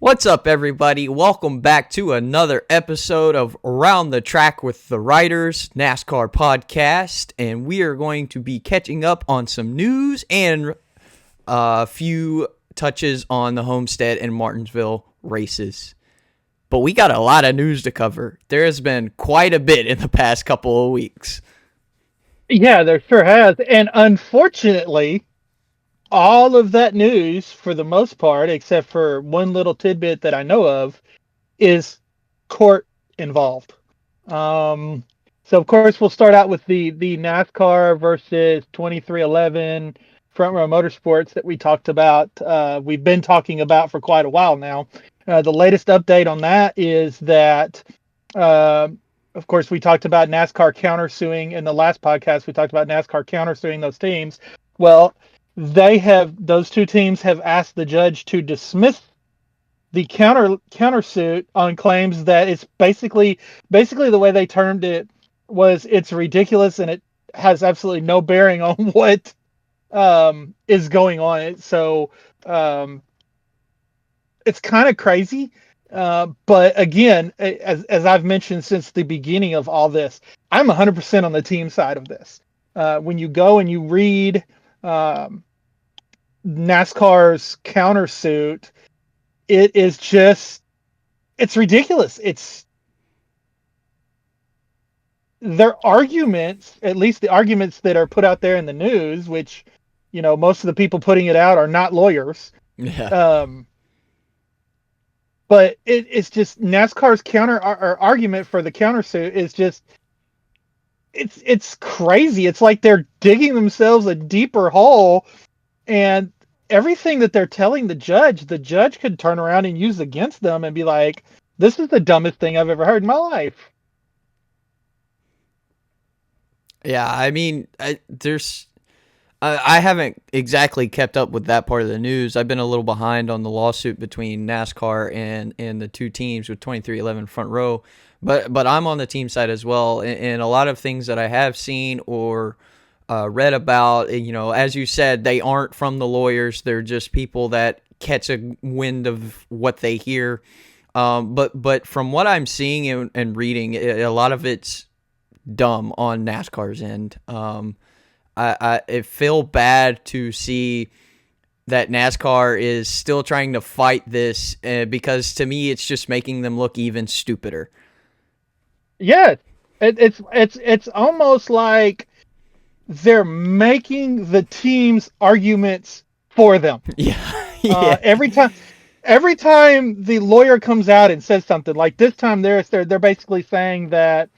What's up, everybody? Welcome back to another episode of Around the Track with the Riders NASCAR podcast, and we are going to be catching up on some news and a few touches on the Homestead and Martinsville races. But we got a lot of news to cover. There has been quite a bit in the past couple of weeks. Yeah, there sure has. And unfortunately, all of that news, for the most part, except for one little tidbit that I know of, is court involved. So, of course, we'll start out with the NASCAR versus 2311 Front Row Motorsports that we talked about. We've been talking about for quite a while now. The latest update on that is that of course, we talked about NASCAR countersuing in the last podcast. We talked about NASCAR countersuing those teams. Well, those two teams have asked the judge to dismiss the countersuit on claims that it's basically the way they termed it was it's ridiculous and it has absolutely no bearing on what is going on. So it's kind of crazy. But again, as I've mentioned since the beginning of all this, I'm 100% on the team side of this. When you go and you read NASCAR's countersuit, it's ridiculous. It's their arguments, at least the arguments that are put out there in the news, which, most of the people putting it out are not lawyers. Yeah. But it's just NASCAR's argument for the countersuit is just it's crazy. It's like they're digging themselves a deeper hole, and everything that they're telling the judge could turn around and use against them and be like, "This is the dumbest thing I've ever heard in my life." Yeah, I mean, I haven't exactly kept up with that part of the news. I've been a little behind on the lawsuit between NASCAR and the two teams with 2311 Front Row, but I'm on the team side as well. And a lot of things that I have seen or read about, as you said, they aren't from the lawyers. They're just people that catch a wind of what they hear. But from what I'm seeing and reading, a lot of it's dumb on NASCAR's end. I feel bad to see that NASCAR is still trying to fight this because to me it's just making them look even stupider. Yeah, it's almost like they're making the team's arguments for them. Yeah. Yeah. Every time the lawyer comes out and says something like this time, they're basically saying that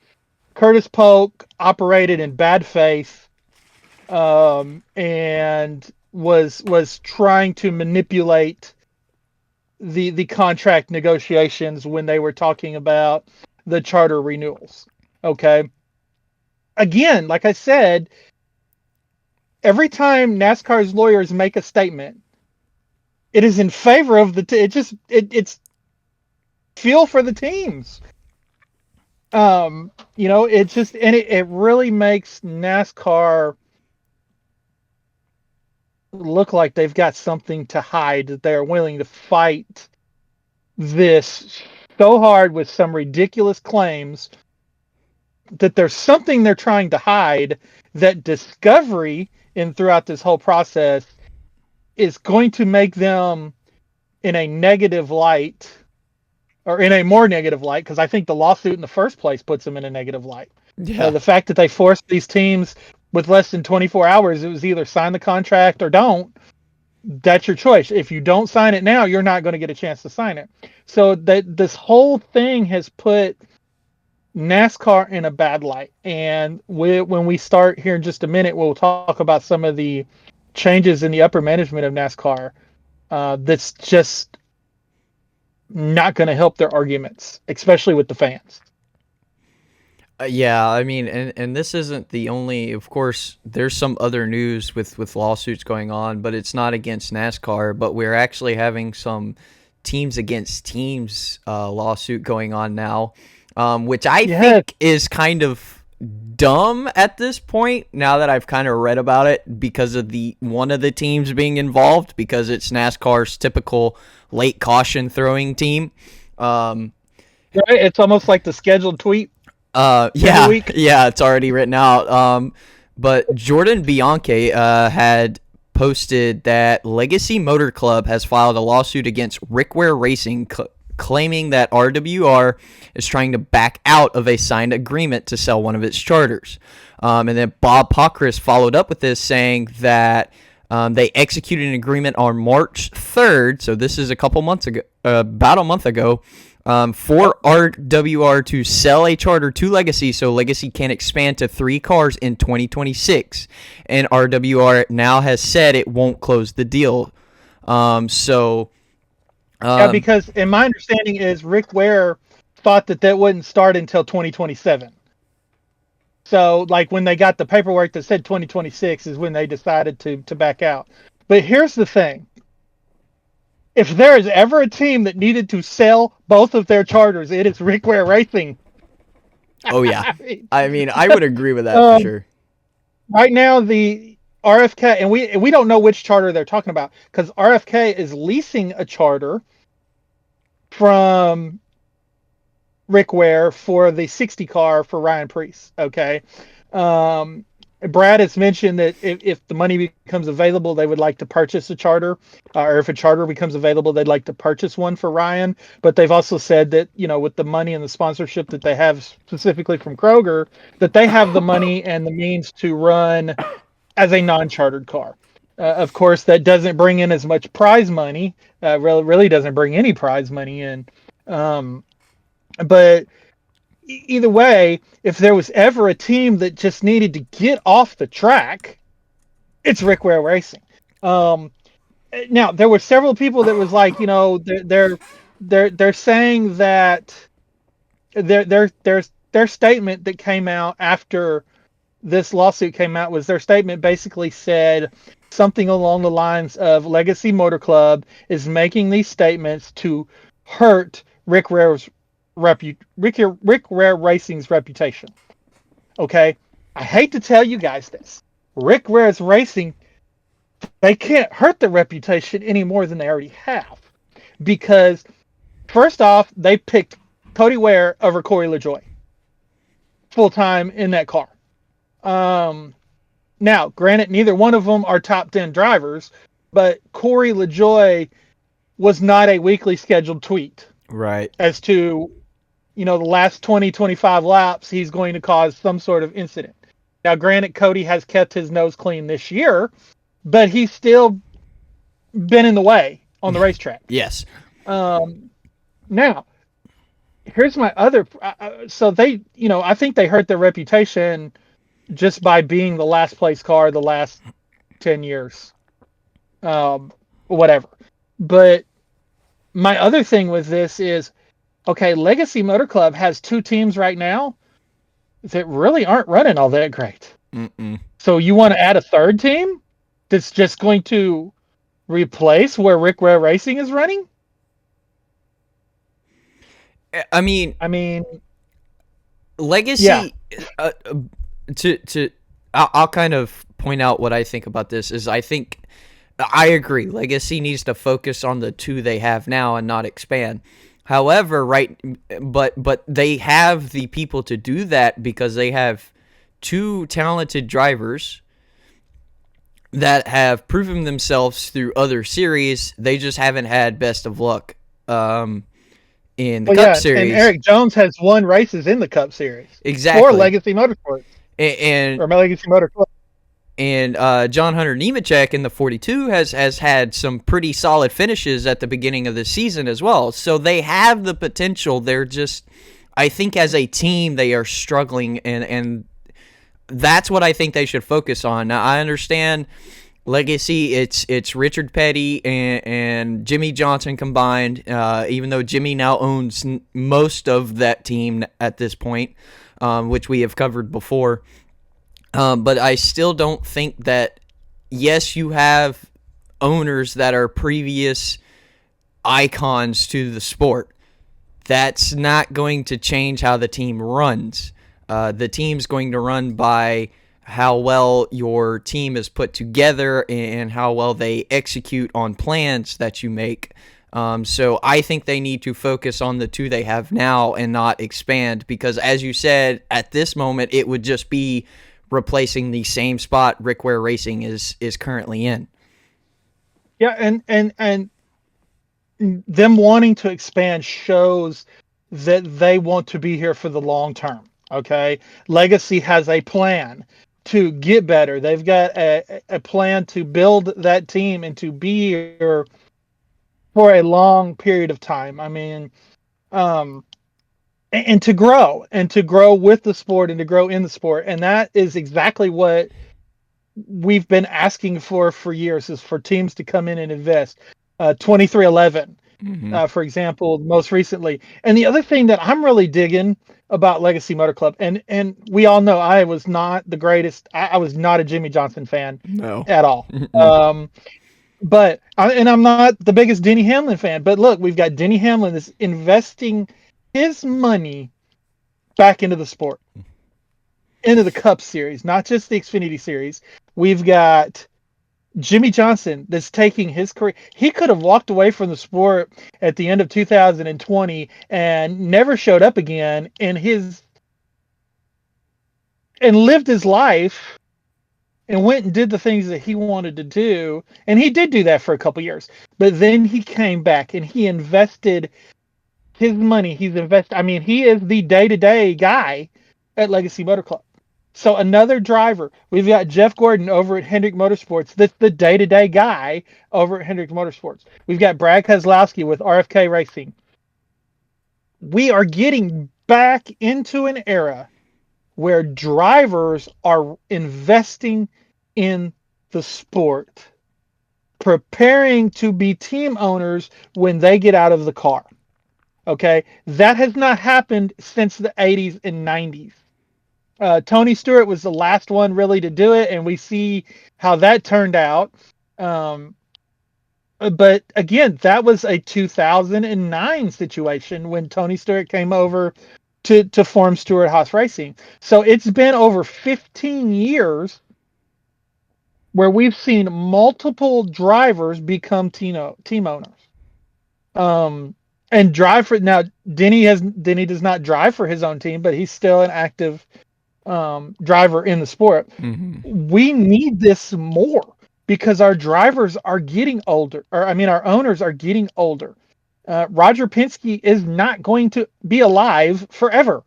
Curtis Polk operated in bad faith. And was trying to manipulate the contract negotiations when they were talking about the charter renewals. Okay. Again, like I said, every time NASCAR's lawyers make a statement, it is in favor of it's feel for the teams. It really makes NASCAR look like they've got something to hide, that they're willing to fight this so hard with some ridiculous claims that there's something they're trying to hide, that discovery throughout this whole process is going to make them in a negative light, or in a more negative light, because I think the lawsuit in the first place puts them in a negative light. Yeah. The fact that they forced these teams with less than 24 hours, it was either sign the contract or don't. That's your choice. If you don't sign it now, you're not going to get a chance to sign it. So that this whole thing has put NASCAR in a bad light. And when we start here in just a minute, we'll talk about some of the changes in the upper management of NASCAR. That's just not going to help their arguments, especially with the fans. Yeah, I mean, and this isn't the only. Of course, there's some other news with lawsuits going on, but it's not against NASCAR. But we're actually having some teams against teams lawsuit going on now, which I think is kind of dumb at this point now that I've kind of read about it because of the one of the teams being involved, because it's NASCAR's typical late caution throwing team. Right? It's almost like the scheduled tweet. Yeah, it's already written out. But Jordan Bianchi had posted that Legacy Motor Club has filed a lawsuit against Rickware Racing, claiming that RWR is trying to back out of a signed agreement to sell one of its charters. And then Bob Pockrass followed up with this, saying that they executed an agreement on March 3rd, so this is a couple months ago, about a month ago, for RWR to sell a charter to Legacy so Legacy can expand to 3 cars in 2026. And RWR now has said it won't close the deal. Yeah, because in my understanding is Rick Ware thought that wouldn't start until 2027. So, like, when they got the paperwork that said 2026 is when they decided to back out. But here's the thing. If there is ever a team that needed to sell both of their charters, it is Rick Ware Racing. Oh, yeah. I mean, I would agree with that for sure. Right now, the RFK, and we don't know which charter they're talking about, because RFK is leasing a charter from Rick Ware for the 60 car for Ryan Preece. Okay. Brad has mentioned that if the money becomes available, they would like to purchase a charter, or if a charter becomes available, they'd like to purchase one for Ryan. But they've also said that, with the money and the sponsorship that they have specifically from Kroger, that they have the money and the means to run as a non-chartered car. Of course, that doesn't bring in as much prize money. Really doesn't bring any prize money in. But either way, if there was ever a team that just needed to get off the track, it's Rick Ware Racing. Now there were several people that was like, they're saying that their statement that came out after this lawsuit came out was their statement basically said something along the lines of Legacy Motor Club is making these statements to hurt Rick Ware Racing's reputation. Okay, I hate to tell you guys this. Rick Ware's Racing, they can't hurt the reputation any more than they already have, because first off, they picked Cody Ware over Corey LaJoie full time in that car. Now, granted, neither one of them are top 10 drivers, but Corey LaJoie was not a weekly scheduled tweet. Right. As to, the last 20, 25 laps, he's going to cause some sort of incident. Now, granted, Cody has kept his nose clean this year, but he's still been in the way on the racetrack. Yes. Now, here's my other... so they, I think they hurt their reputation just by being the last place car the last 10 years. Whatever. But my other thing with this is, okay, Legacy Motor Club has 2 teams right now that really aren't running all that great. Mm-mm. So you want to add a third team that's just going to replace where Rick Ware Racing is running? I mean, Legacy. Yeah. I'll kind of point out what I think about this is I agree. Legacy needs to focus on the 2 they have now and not expand. However, but they have the people to do that because they have 2 talented drivers that have proven themselves through other series. They just haven't had best of luck in the Cup Series. And Eric Jones has won races in the Cup Series. Exactly. For Legacy Motorsports. Or Legacy Motor Club. And John Hunter Nemechek in the 42 has had some pretty solid finishes at the beginning of the season as well. So they have the potential. They're just, I think as a team, they are struggling, and that's what I think they should focus on. Now, I understand Legacy, it's Richard Petty and Jimmy Johnson combined, even though Jimmy now owns most of that team at this point, which we have covered before. But I still don't think that, yes, you have owners that are previous icons to the sport. That's not going to change how the team runs. The team's going to run by how well your team is put together and how well they execute on plans that you make. So I think they need to focus on the two they have now and not expand, because as you said, at this moment, it would just be replacing the same spot Rick Ware Racing is currently in. Yeah, and them wanting to expand shows that they want to be here for the long term. Okay, Legacy has a plan to get better. They've got a plan to build that team and to be here for a long period of time. I mean, and to grow with the sport and to grow in the sport, and that is exactly what we've been asking for years, is for teams to come in and invest. 2311, for example, most recently. And the other thing that I'm really digging about Legacy Motor Club, and we all know I was not the greatest. I was not a Jimmy Johnson fan at all. But I'm not the biggest Denny Hamlin fan. But look, we've got Denny Hamlin that's investing his money back into the sport, into the Cup Series, not just the Xfinity Series. We've got Jimmy Johnson that's taking his career. He could have walked away from the sport at the end of 2020 and never showed up again and lived his life and went and did the things that he wanted to do. And he did do that for a couple years. But then he came back and he invested his money. He is the day-to-day guy at Legacy Motor Club. So another driver, we've got Jeff Gordon over at Hendrick Motorsports. That's the day-to-day guy over at Hendrick Motorsports. We've got Brad Keselowski with RFK Racing. We are getting back into an era where drivers are investing in the sport, preparing to be team owners when they get out of the car. Okay? That has not happened since the 80s and 90s. Tony Stewart was the last one really to do it, and we see how that turned out. But again, that was a 2009 situation when Tony Stewart came over to form Stewart-Haas Racing. So it's been over 15 years where we've seen multiple drivers become team owners. And drive for now. Denny does not drive for his own team, but he's still an active driver in the sport. We need this more because our drivers are getting older, our owners are getting older. Roger Penske is not going to be alive forever,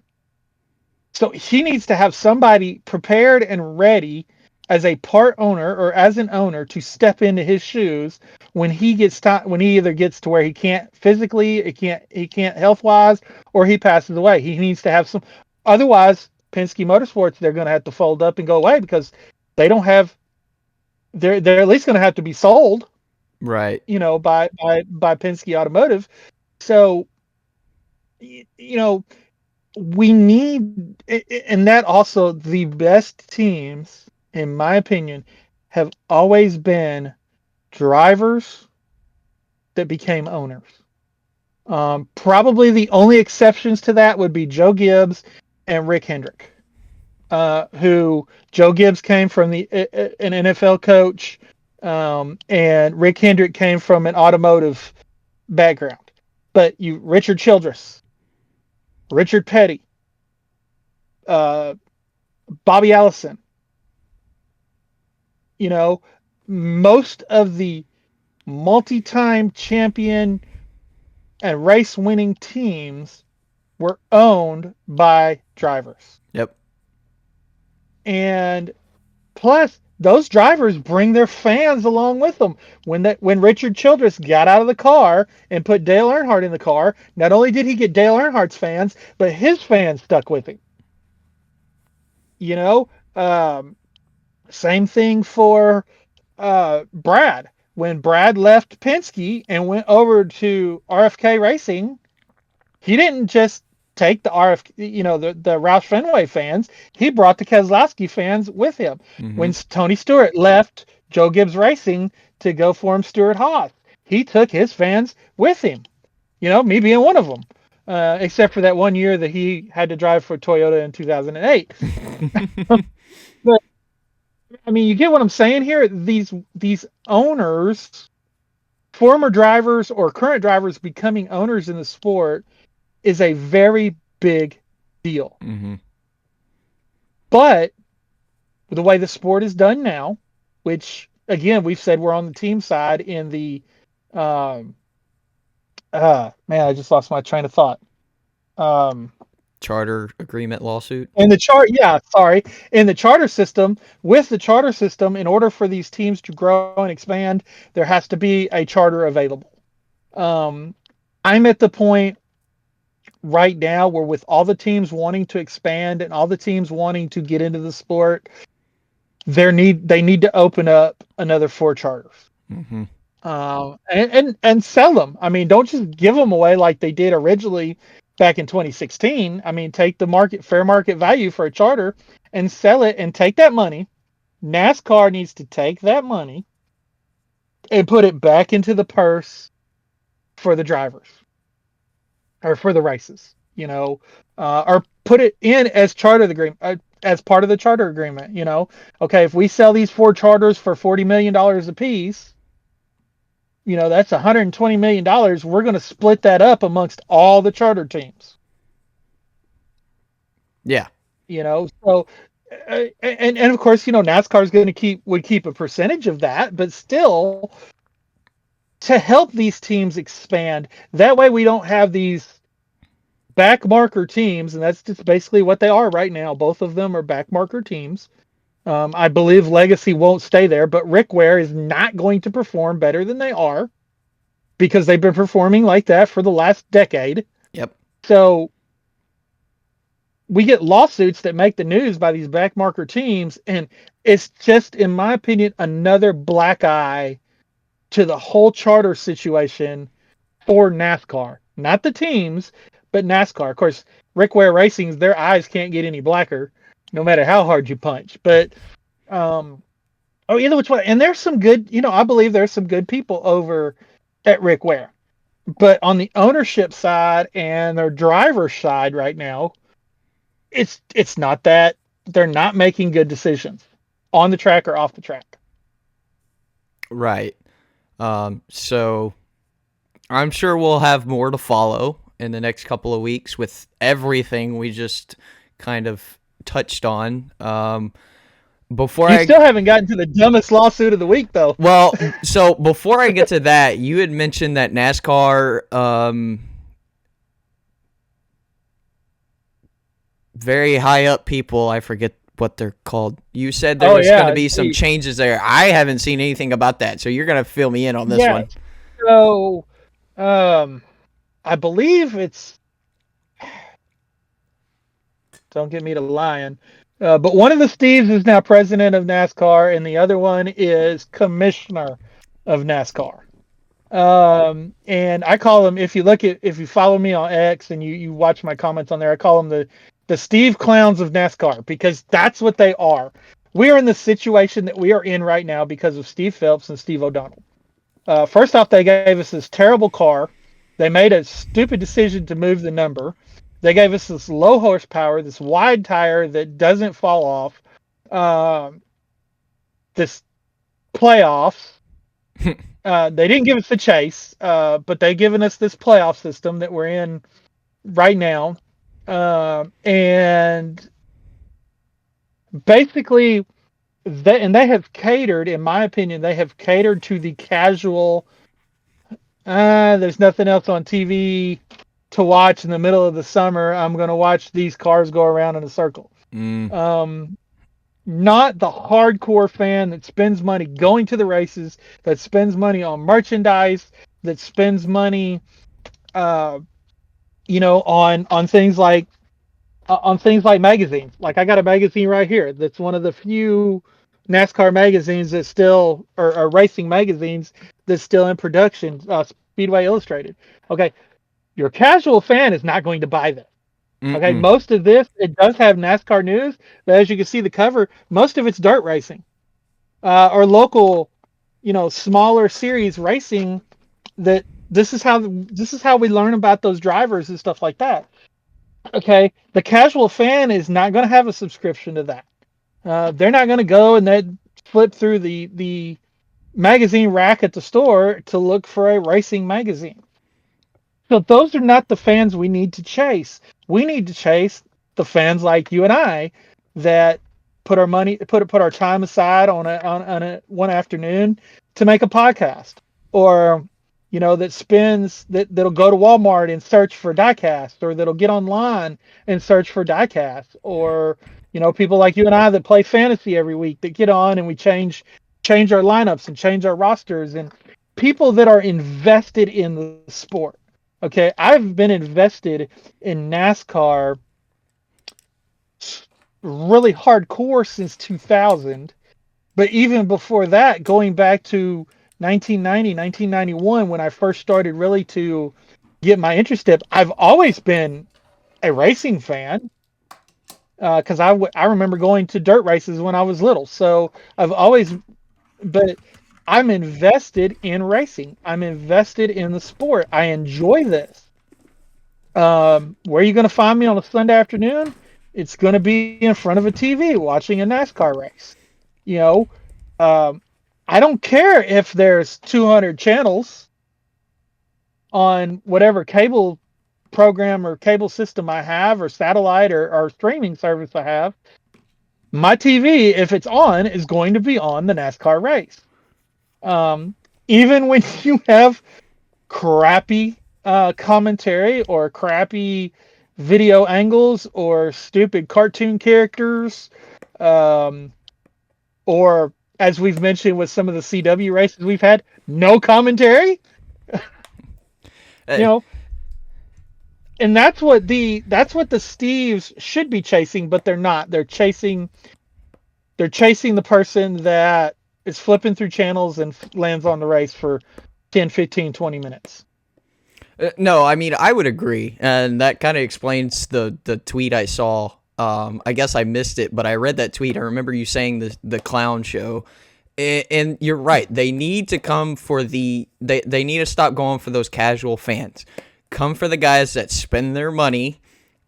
so he needs to have somebody prepared and ready as a part owner or as an owner to step into his shoes when he either gets to where he can't physically, he can't health wise, or he passes away. He needs to have some. Otherwise, Penske Motorsports, they're going to have to fold up and go away because they don't have. They're at least going to have to be sold, right? By Penske Automotive. So, we need, and that also the best teams, in my opinion, have always been drivers that became owners. Probably the only exceptions to that would be Joe Gibbs and Rick Hendrick, who Joe Gibbs came from an NFL coach, and Rick Hendrick came from an automotive background. But Richard Childress, Richard Petty, Bobby Allison, most of the multi-time champion and race-winning teams were owned by drivers. Yep. And plus, those drivers bring their fans along with them. When Richard Childress got out of the car and put Dale Earnhardt in the car, not only did he get Dale Earnhardt's fans, but his fans stuck with him. Same thing for Brad. When Brad left Penske and went over to RFK Racing, he didn't just take the the Roush Fenway fans. He brought the Keselowski fans with him. When Tony Stewart left Joe Gibbs Racing to go form Stewart-Haas, he took his fans with him. Me being one of them. except for that one year that he had to drive for Toyota in 2008. But I mean, you get what I'm saying here. These owners, former drivers or current drivers becoming owners in the sport is a very big deal. Mm-hmm. But the way the sport is done now, which again we've said we're on the team side in the man, I just lost my train of thought. Charter agreement lawsuit. In the charter system, with the charter system, in order for these teams to grow and expand, there has to be a charter available. I'm at the point right now where, with all the teams wanting to expand and all the teams wanting to get into the sport, they need to open up another 4 charters. Mm-hmm. And sell them. I mean, don't just give them away like they did originally back in 2016. I mean, take the fair market value for a charter and sell it and take that money. NASCAR needs to take that money and put it back into the purse for the drivers or for the races, or put it in as as part of the charter agreement. Okay, if we sell these 4 charters for $40 million a piece, that's $120 million. We're going to split that up amongst all the charter teams. Yeah. So, and of course, NASCAR is going to keep a percentage of that, but still, to help these teams expand, that way we don't have these back marker teams, and that's just basically what they are right now. Both of them are back marker teams. I believe Legacy won't stay there, but Rick Ware is not going to perform better than they are because they've been performing like that for the last decade. Yep. So we get lawsuits that make the news by these back marker teams, and it's just, in my opinion, another black eye to the whole charter situation for NASCAR. Not the teams, but NASCAR. Of course, Rick Ware Racing's, their eyes can't get any blacker, no matter how hard you punch. But either which way, and there's some good, I believe there's some good people over at Rick Ware. But on the ownership side and their driver's side right now, it's not that. They're not making good decisions on the track or off the track. Right. So I'm sure we'll have more to follow in the next couple of weeks with everything we just kind of touched on. Still haven't gotten to the dumbest lawsuit of the week, though. Well, so before I get to that, you had mentioned that NASCAR, very high up people, I forget what they're called. You said there was going to be some changes there. I haven't seen anything about that, so you're going to fill me in on this one. So, I believe it's. Don't get me to lying. But one of the Steves is now president of NASCAR, and the other one is commissioner of NASCAR. And I call them, if you follow me on X and you watch my comments on there, I call them the Steve Clowns of NASCAR, because that's what they are. We are in the situation that we are in right now because of Steve Phelps and Steve O'Donnell. First off, they gave us this terrible car. They made a stupid decision to move the number. They gave us this low horsepower, this wide tire that doesn't fall off, this playoffs. They didn't give us the chase, but they've given us this playoff system that we're in right now. And basically, they have catered, in my opinion, they have catered to the casual, there's nothing else on TV to watch in the middle of the summer. I'm going to watch these cars go around in a circle. Not the hardcore fan that spends money going to the races, that spends money on merchandise, that spends money, on things like magazines. Like, I got a magazine right here that's one of the few NASCAR magazines that still, or racing magazines that's still in production, Speedway Illustrated. Okay, your casual fan is not going to buy that. Okay, most of this, it does have NASCAR news, but as you can see the cover, most of it's dirt racing, or local, smaller series racing that This is how we learn about those drivers and stuff like that. Okay, the casual fan is not going to have a subscription to that. They're not going to go and then flip through the magazine rack at the store to look for a racing magazine. So those are not the fans we need to chase. We need to chase the fans like you and I that put our time aside on a one afternoon to make a podcast, or that'll go to Walmart and search for diecast, or that'll get online and search for diecast, or people like you and I that play fantasy every week that get on and we change our lineups and change our rosters, and people that are invested in the sport. Okay, I've been invested in NASCAR really hardcore since 2000, but even before that, going back to 1990, 1991, when I first started really to get my interest in, I've always been a racing fan, because I remember going to dirt races when I was little. So but I'm invested in racing. I'm invested in the sport. I enjoy this. Where are you going to find me on a Sunday afternoon? It's going to be in front of a TV watching a NASCAR race. I don't care if there's 200 channels on whatever cable program or cable system I have, or satellite or streaming service I have. My TV, if it's on, is going to be on the NASCAR race. Even when you have crappy commentary or crappy video angles or stupid cartoon characters, or as we've mentioned with some of the CW races we've had, no commentary. Hey. And that's what the Steves should be chasing, but they're not. They're chasing the person that is flipping through channels and lands on the race for 10, 15, 20 minutes. No, I mean, I would agree. And that kind of explains the tweet I saw. I guess I missed it, but I read that tweet. I remember you saying the clown show. And you're right. They need to come for they need to stop going for those casual fans. Come for the guys that spend their money,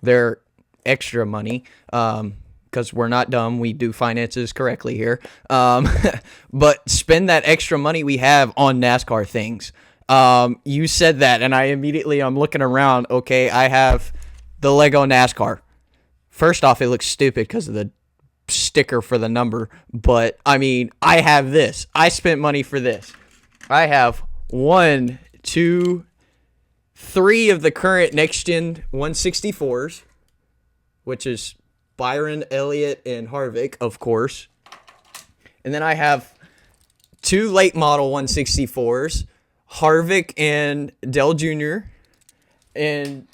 their extra money, because we're not dumb. We do finances correctly here. But spend that extra money we have on NASCAR things. You said that, and I'm looking around. Okay, I have the Lego NASCAR. First off, it looks stupid because of the sticker for the number. But, I mean, I have this. I spent money for this. I have 1, 2, 3 of the current next-gen 164s, which is Byron, Elliott, and Harvick, of course. And then I have 2 late model 164s, Harvick and Dell Jr., and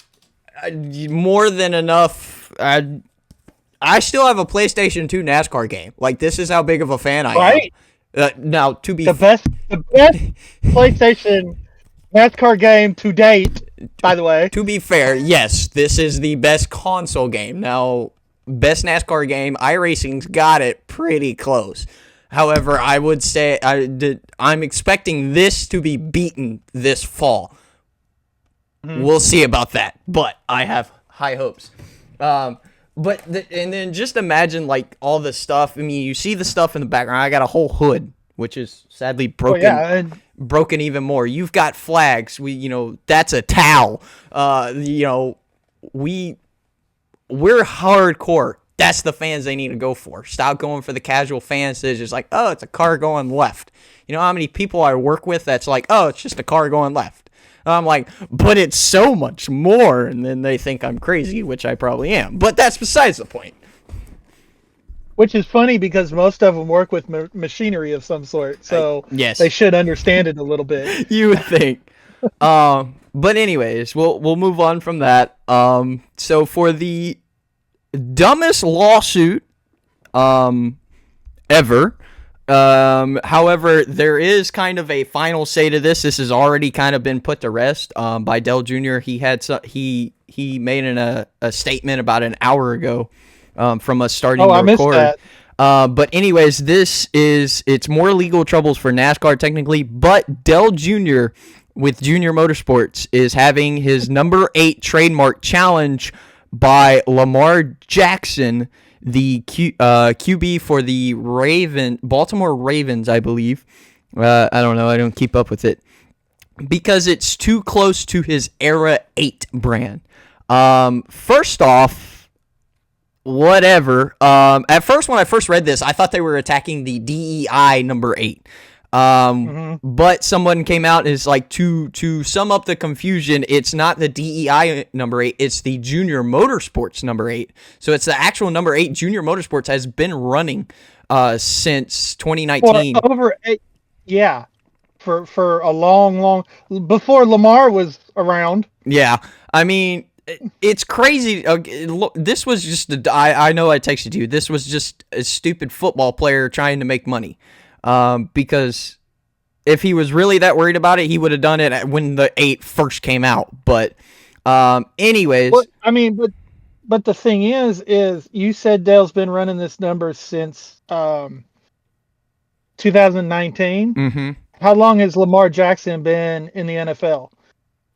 more than enough. I still have a PlayStation 2 NASCAR game. Like, this is how big of a fan I am. Now, to be the best PlayStation NASCAR game to date, by the way. To be fair, yes, this is the best console game. Now, best NASCAR game, iRacing's got it pretty close. However, I would say I'm expecting this to be beaten this fall. Mm-hmm. We'll see about that, but I have high hopes. And then just imagine, like, all the stuff. I mean, you see the stuff in the background. I got a whole hood, which is sadly broken. Oh, yeah, broken even more. You've got flags. That's a towel. We're hardcore. That's the fans they need to go for. Stop going for the casual fans that's just like, oh, it's a car going left. You know how many people I work with that's like, oh, it's just a car going left. And I'm like, but it's so much more. And then they think I'm crazy, which I probably am. But that's besides the point. Which is funny because most of them work with machinery of some sort. So yes, they should understand it a little bit. You would think. But anyways, we'll move on from that. So for the dumbest lawsuit ever. However, there is kind of a final say to this. This has already kind of been put to rest by Dell Jr. He had he made a statement about an hour ago from us starting to record. I missed that. But anyways, it's more legal troubles for NASCAR technically, but Dell Jr. with Junior Motorsports is having his number 8 trademark challenged by Lamar Jackson, the QB for the Baltimore Ravens, I believe. I don't know. I don't keep up with it. Because it's too close to his Era 8 brand. First off, whatever. At first, when I first read this, I thought they were attacking the DEI number 8. But someone came out and is like, to sum up the confusion, it's not the DEI number 8, it's the Junior Motorsports number 8. So it's the actual number 8. Junior Motorsports has been running since 2019. For over 8, yeah. For a long before Lamar was around. Yeah, I mean, it's crazy. This was just I know I texted you. This was just a stupid football player trying to make money. Because if he was really that worried about it, he would have done it when the 8 first came out. But anyways, but the thing is you said Dale's been running this number since 2019. Mm-hmm. How long has Lamar Jackson been in the NFL?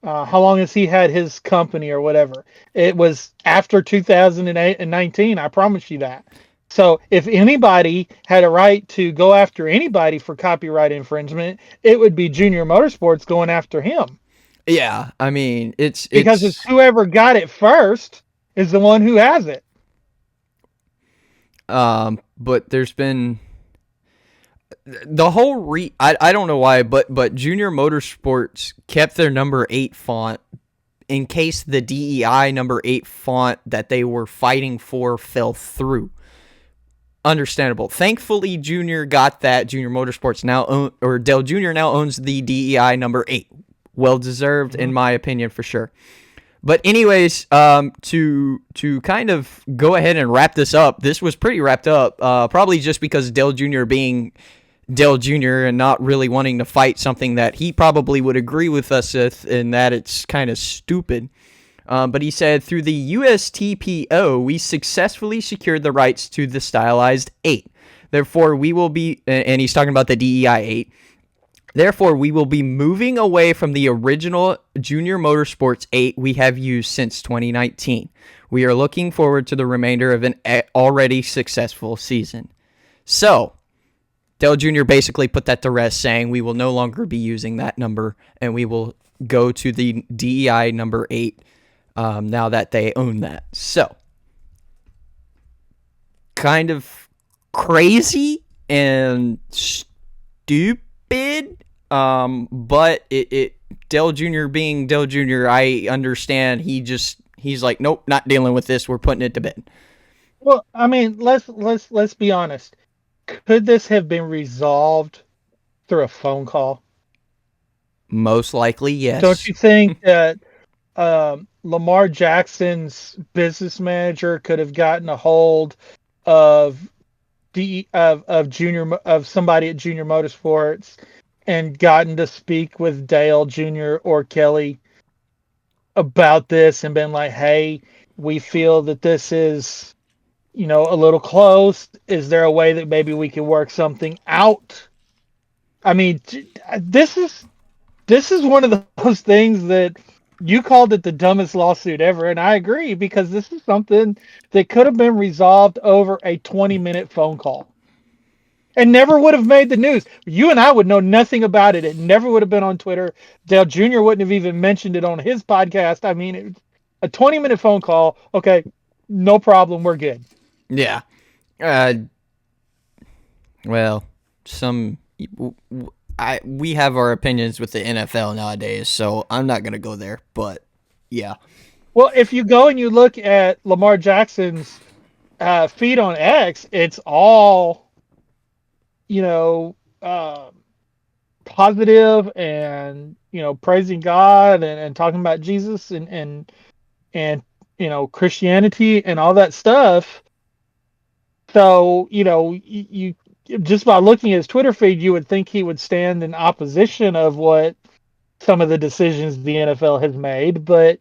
How long has he had his company or whatever? It was after 2008 and 19. I promise you that. So if anybody had a right to go after anybody for copyright infringement, it would be Junior Motorsports going after him. Yeah, I mean, it's whoever got it first is the one who has it. But there's been the whole I don't know why, but Junior Motorsports kept their number 8 font in case the DEI number 8 font that they were fighting for fell through. Understandable. Thankfully, Junior got that. Junior Motorsports Dale Jr. now owns the DEI number 8. Well deserved, in my opinion, for sure. But anyways, to kind of go ahead and wrap this up, this was pretty wrapped up, probably just because Dale Jr. being Dale Jr. and not really wanting to fight something that he probably would agree with us with, in that it's kind of stupid. But he said, through the USTPO, we successfully secured the rights to the stylized 8. Therefore, we will be, and he's talking about the DEI 8. Therefore, we will be moving away from the original Junior Motorsports 8 we have used since 2019. We are looking forward to the remainder of an already successful season. So, Dale Jr. basically put that to rest, saying we will no longer be using that number, and we will go to the DEI number 8 now that they own that. So, kind of crazy and stupid, but Dale Jr. being Dale Jr., I understand. He's like, nope, not dealing with this. We're putting it to bed. Well, I mean, let's be honest. Could this have been resolved through a phone call? Most likely, yes. Don't you think that Lamar Jackson's business manager could have gotten a hold of somebody at Junior Motorsports and gotten to speak with Dale Jr. or Kelly about this and been like, hey, we feel that this is, a little close. Is there a way that maybe we can work something out? I mean, this is one of those things that you called it the dumbest lawsuit ever, and I agree, because this is something that could have been resolved over a 20-minute phone call and never would have made the news. You and I would know nothing about it. It never would have been on Twitter. Dale Jr. wouldn't have even mentioned it on his podcast. I mean, it's a 20-minute phone call. Okay, no problem. We're good. Yeah. Well, we have our opinions with the NFL nowadays, so I'm not going to go there, but yeah. Well, if you go and you look at Lamar Jackson's feed on X, it's all, positive and, praising God and talking about Jesus and Christianity and all that stuff. So, you just by looking at his Twitter feed, you would think he would stand in opposition of what some of the decisions the NFL has made. But,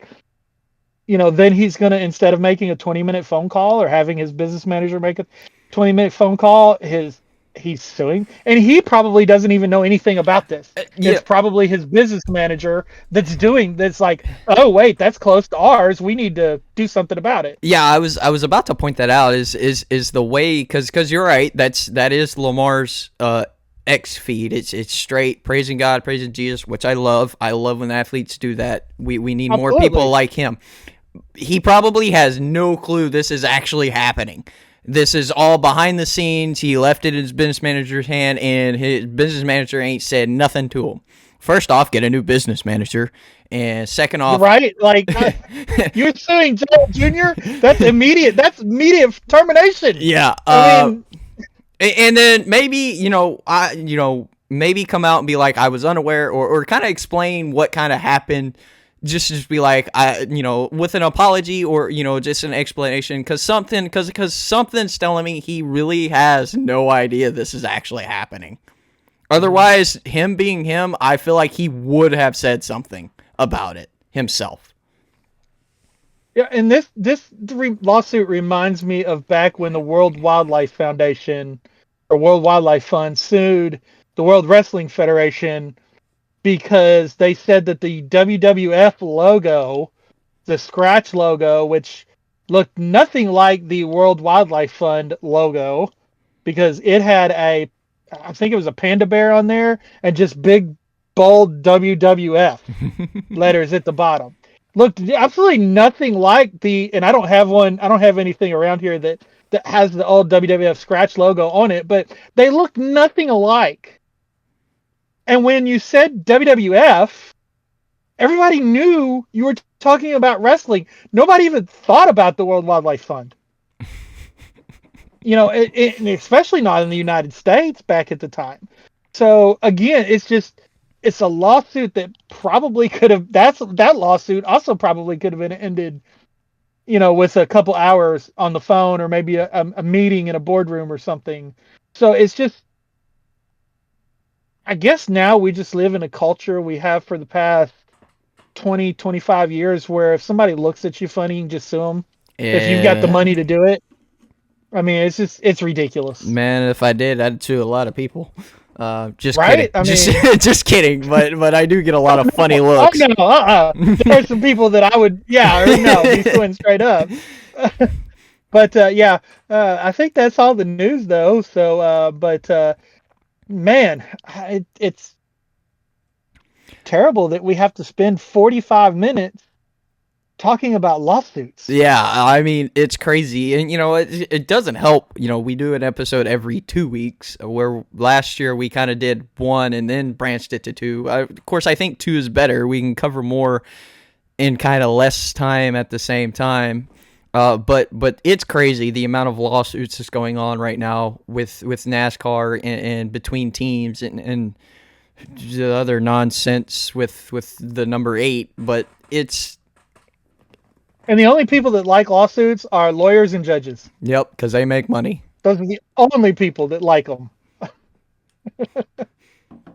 then he's going to, instead of making a 20-minute phone call or having his business manager make a 20-minute phone call, his he's suing, and he probably doesn't even know anything about this. Yeah. It's probably his business manager that's like, oh wait, that's close to ours. We need to do something about it. Yeah, I was about to point that out. Is the way, because you're right. That is Lamar's X feed. It's straight praising God, praising Jesus, which I love. I love when athletes do that. We need more Absolutely. people like him. He probably has no clue this is actually happening. This is all behind the scenes. He left it in his business manager's hand, and his business manager ain't said nothing to him. First off, get a new business manager, and second off, Right? Like you're suing Joe Jr. That's immediate. That's immediate termination. yeah. I mean, And then maybe, maybe come out and be like, I was unaware, or kind of explain what kind of happened. Just be like, with an apology, or, just an explanation. Because something's telling me he really has no idea this is actually happening. Otherwise, him being him, I feel like he would have said something about it himself. yeah, and this lawsuit reminds me of back when the World Wildlife Foundation or World Wildlife Fund sued the World Wrestling Federation because they said that the WWF logo, the scratch logo, which looked nothing like the World Wildlife Fund logo, because it had I think it was a panda bear on there and just big bold WWF letters at the bottom. Looked absolutely nothing like and I don't have anything around here that has the old WWF scratch logo on it, but they look nothing alike. And when you said WWF, everybody knew you were talking about wrestling. Nobody even thought about the World Wildlife Fund. Especially not in the United States back at the time. So again, it's a lawsuit that probably could have. That lawsuit also probably could have been ended, with a couple hours on the phone, or maybe a meeting in a boardroom or something. So it's just, I guess now we just live in a culture we have for the past 20, 25 years where if somebody looks at you funny, you can just sue them. Yeah. If you've got the money to do it. I mean, it's ridiculous. Man, if I did, I'd sue a lot of people. Just right? kidding. Just kidding. But I do get a lot of funny looks. Oh, no, There are some people that I would, be suing straight up. But I think that's all the news though. So, man, it's terrible that we have to spend 45 minutes talking about lawsuits. Yeah, I mean, it's crazy. And, it doesn't help. We do an episode every 2 weeks, where last year we kind of did one and then branched it to two. Of course, I think two is better. We can cover more in kind of less time at the same time. But it's crazy the amount of lawsuits that's going on right now with NASCAR and between teams and the other nonsense with the number 8. But it's... And the only people that like lawsuits are lawyers and judges. Yep, because they make money. Those are the only people that like them.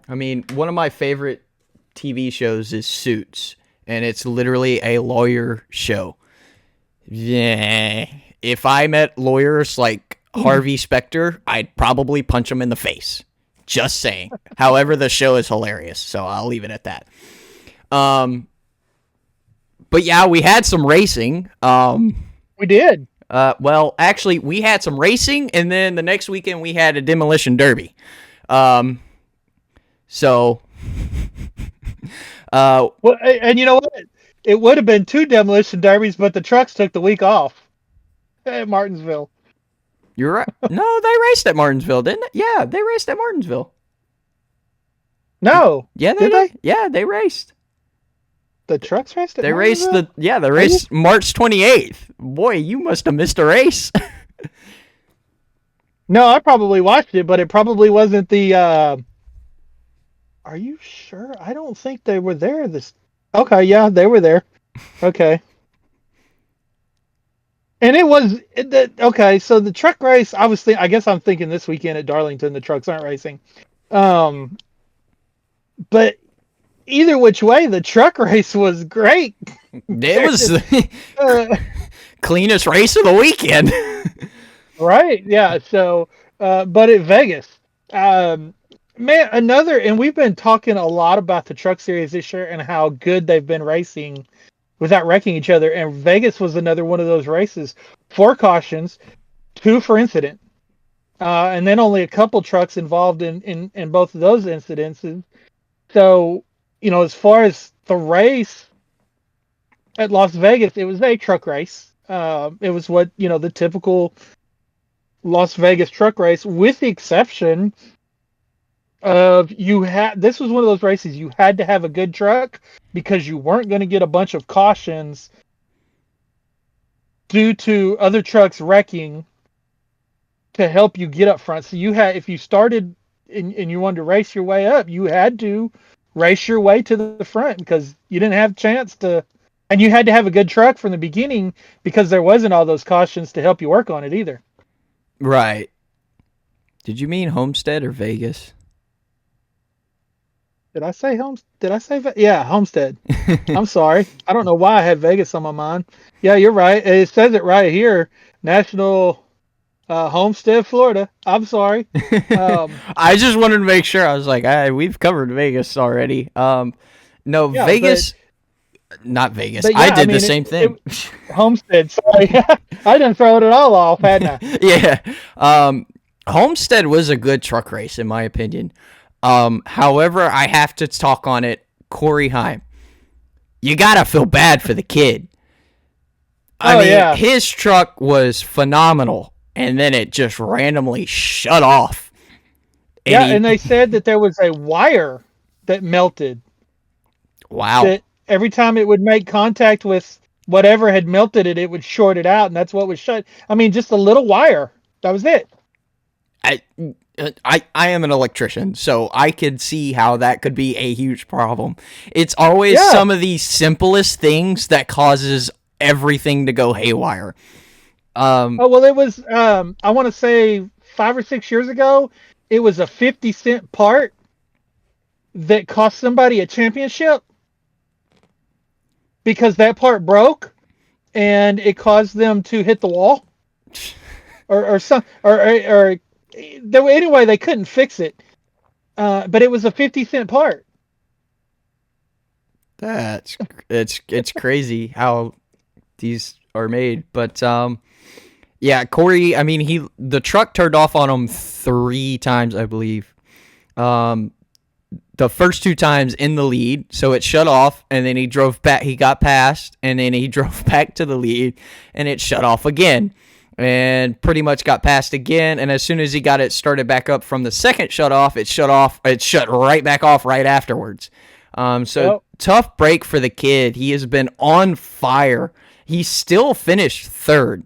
I mean, one of my favorite TV shows is Suits, and it's literally a lawyer show. Yeah, if I met lawyers like Harvey Specter, I'd probably punch him in the face. Just saying. However, the show is hilarious, so I'll leave it at that. But yeah, we had some racing. We did. Well, actually, we had some racing, and then the next weekend we had a demolition derby. So, well, and you know what? It would have been 2 demolition derbies, but the trucks took the week off at Martinsville. You're right. No, they raced at Martinsville, didn't they? Yeah, they raced at Martinsville. No. Yeah, did they? Yeah, they raced. The trucks raced at They Martinsville? They raced March 28th. Boy, you must have missed a race. No, I probably watched it, but it probably wasn't the... Are you sure? I don't think they were there Okay, yeah, they were there. Okay. And it was... Okay, so the truck race, I guess I'm thinking this weekend at Darlington, the trucks aren't racing. But either which way, the truck race was great. It was the cleanest race of the weekend. Right, yeah. So, but at Vegas, Man, and we've been talking a lot about the Truck Series this year and how good they've been racing without wrecking each other. And Vegas was another one of those races. 4 cautions, 2 for incident, and then only a couple trucks involved in both of those incidences. So, as far as the race at Las Vegas, it was a truck race. It was what the typical Las Vegas truck race, with the exception of this was one of those races you had to have a good truck because you weren't going to get a bunch of cautions due to other trucks wrecking to help you get up front. So if you started and you wanted to race your way up, you had to race your way to the front because you didn't have a chance to, and you had to have a good truck from the beginning because there wasn't all those cautions to help you work on it either. Right. Did you mean Homestead or Vegas? Did I say Yeah, Homestead. I'm sorry. I don't know why I had Vegas on my mind. Yeah, you're right. It says it right here. National Homestead, Florida. I'm sorry. I just wanted to make sure. I was like, we've covered Vegas already. No, Yeah, Vegas, not Vegas. but yeah, I did the same thing. Homestead. Sorry, I didn't throw it all off, hadn't I? Yeah. Homestead was a good truck race, in my opinion. However, I have to talk on it. Corey Heim. You got to feel bad for the kid. I mean, his truck was phenomenal, and then it just randomly shut off. And they said that there was a wire that melted. Wow. That every time it would make contact with whatever had melted it, it would short it out, and that's what was shut. I mean, just a little wire. That was it. I am an electrician, so I could see how that could be a huge problem. It's always some of the simplest things that causes everything to go haywire. It was, I want to say 5 or 6 years ago, it was a 50-cent part that cost somebody a championship because that part broke and it caused them to hit the wall anyway, they couldn't fix it. But it was a 50-cent part. It's crazy how these are made, but yeah, Corey. I mean, the truck turned off on him 3 times, I believe. The first 2 times in the lead, so it shut off, and then he drove back. He got past, and then he drove back to the lead, and it shut off again, and pretty much got past again. And as soon as he got it started back up from the second shut off. It shut right back off right afterwards. Tough break for the kid. He has been on fire. He still finished 3rd.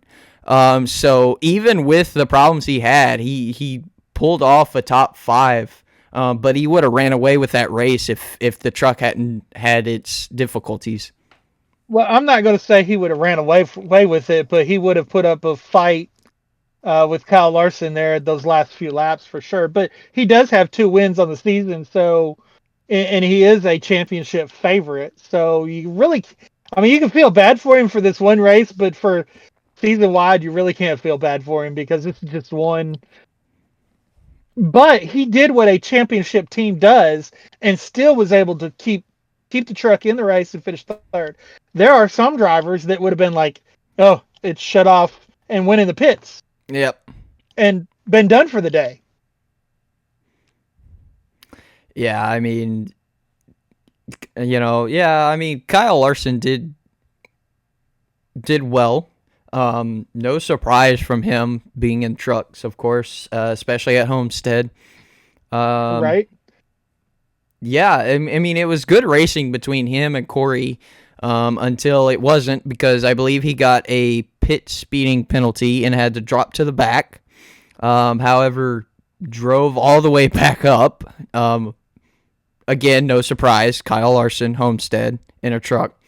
So even with the problems he had, he pulled off a top 5. But he would have ran away with that race if the truck hadn't had its difficulties. Well, I'm not going to say he would have ran away with it, but he would have put up a fight with Kyle Larson there those last few laps for sure. But he does have 2 wins on the season, and he is a championship favorite. So you can feel bad for him for this one race, but for season wide, you really can't feel bad for him because this is just one. But he did what a championship team does and still was able to keep the truck in the race and finish 3rd. There are some drivers that would have been like, oh, it's shut off and went in the pits. Yep. And been done for the day. Yeah, I mean, Kyle Larson did well. No surprise from him being in trucks, of course, especially at Homestead. Right. Yeah, I mean, it was good racing between him and Corey until it wasn't, because I believe he got a pit speeding penalty and had to drop to the back. However, drove all the way back up. Again, no surprise, Kyle Larson, Homestead, in a truck.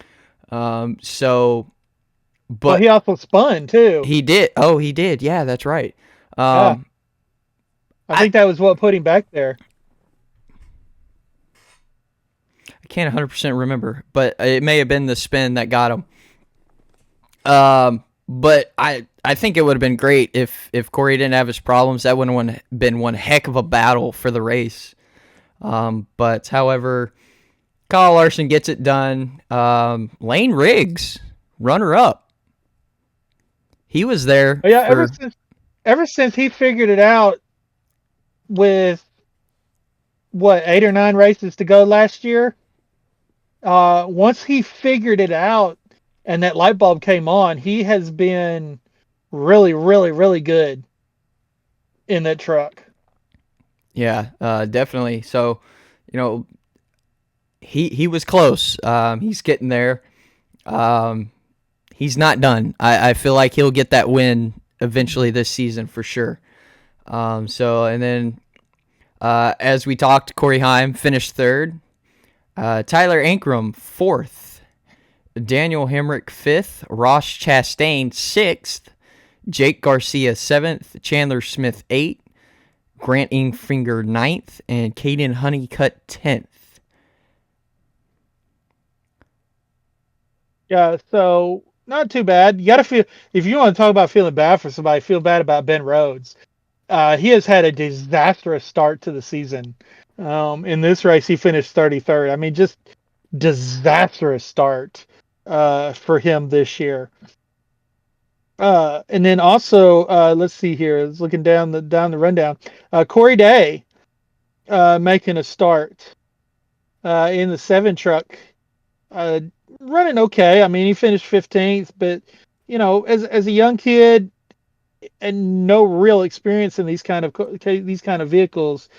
But he also spun too. He did. Oh, he did. Yeah, that's right. I think that was what put him back there. I can't 100% remember, but it may have been the spin that got him. But I think it would have been great if Corey didn't have his problems. That would have been one heck of a battle for the race. But however, Kyle Larson gets it done. Lane Riggs, runner up. He was there. Yeah, ever since he figured it out with 8 or 9 races to go last year. Once he figured it out and that light bulb came on, he has been really, really, really good in that truck. Yeah, definitely. So, he was close. He's getting there. He's not done. I feel like he'll get that win eventually this season for sure. And then as we talked, Corey Heim finished third. Tyler Ankrum, fourth. Daniel Hemrick, fifth. Ross Chastain, sixth. Jake Garcia, seventh. Chandler Smith, eighth. Grant Ingfinger, ninth. And Caden Honeycutt, 10th. Yeah, so not too bad. You got to feel, if you want to talk about feeling bad for somebody, feel bad about Ben Rhodes. He has had a disastrous start to the season. In this race, he finished 33rd. I mean, just disastrous start for him this year. And then also, let's see here. I was looking down the rundown. Corey Day making a start in the 7 truck, running okay. I mean, he finished 15th, but as a young kid and no real experience in these kind of vehicles,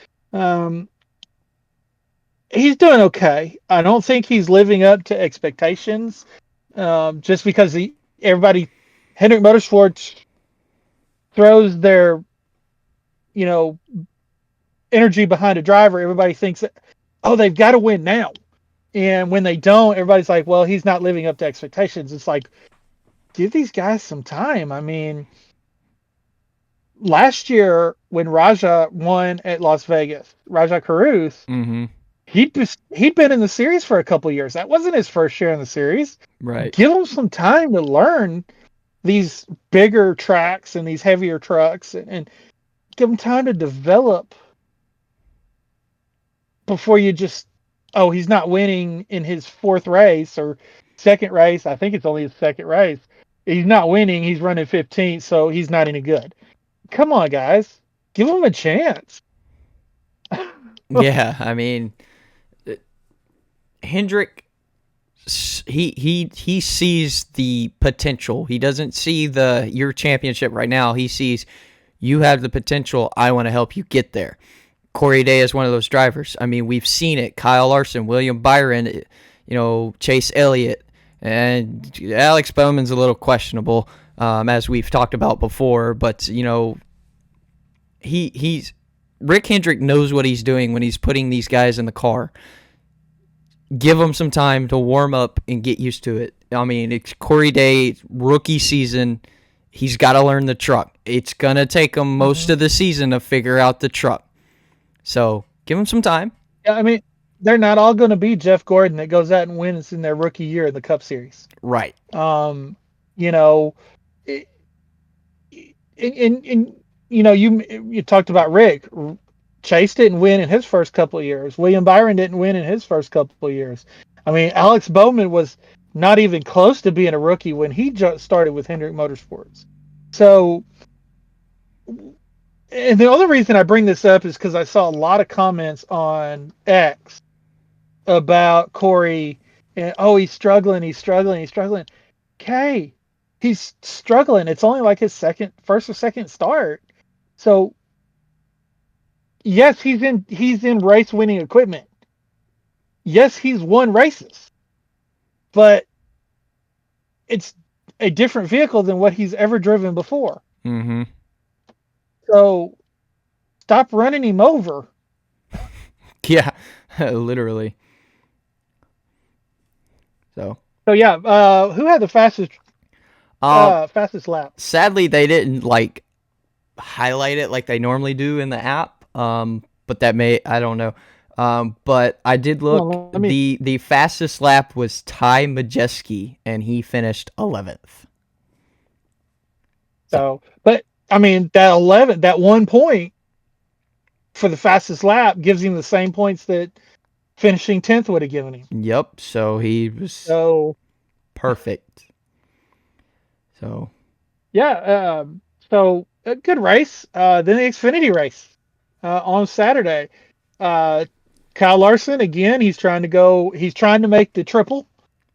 he's doing okay. I don't think he's living up to expectations, just because Hendrick Motorsports throws their, energy behind a driver. Everybody thinks that, they've got to win now. And when they don't, everybody's like, well, he's not living up to expectations. It's like, give these guys some time. I mean, last year when Raja won at Las Vegas, Raja Caruth, mm-hmm. he'd been in the series for a couple of years. That wasn't his first year in the series. Right. Give him some time to learn these bigger tracks and these heavier trucks, and give him time to develop before you just, he's not winning in his 4th race or 2nd race. I think it's only his 2nd race. He's not winning. He's running 15th, so he's not any good. Come on, guys. Give him a chance. Yeah, I mean, Hendrick, he sees the potential. He doesn't see your championship right now. He sees you have the potential. I want to help you get there. Corey Day is one of those drivers. I mean, we've seen it. Kyle Larson, William Byron, Chase Elliott, and Alex Bowman's a little questionable, as we've talked about before. But Rick Hendrick knows what he's doing when he's putting these guys in the car. Give him some time to warm up and get used to it. I mean, it's Corey Day, rookie season. He's got to learn the truck. It's going to take him most of the season to figure out the truck. So give him some time. Yeah, I mean, they're not all going to be Jeff Gordon that goes out and wins in their rookie year in the Cup Series. Right. You talked about Rick. Chase didn't win in his first couple of years. William Byron didn't win in his first couple of years. I mean, Alex Bowman was not even close to being a rookie when he started with Hendrick Motorsports. So, and the other reason I bring this up is because I saw a lot of comments on X about Corey and, he's struggling. Okay, he's struggling. It's only like his first or second start. So yes, he's in race winning equipment. Yes, he's won races, but it's a different vehicle than what he's ever driven before. Mm-hmm. So stop running him over. Yeah, literally. So yeah, who had the fastest lap? Sadly, they didn't highlight it like they normally do in the app. But I don't know. But I did look. Well, the fastest lap was Ty Majeski, and he finished 11th. So, but I mean, that 1 point for the fastest lap gives him the same points that finishing 10th would have given him. Yep. So he was perfect. So yeah. So a good race. Then the Xfinity race on Saturday. Kyle Larson again. He's trying to make the triple.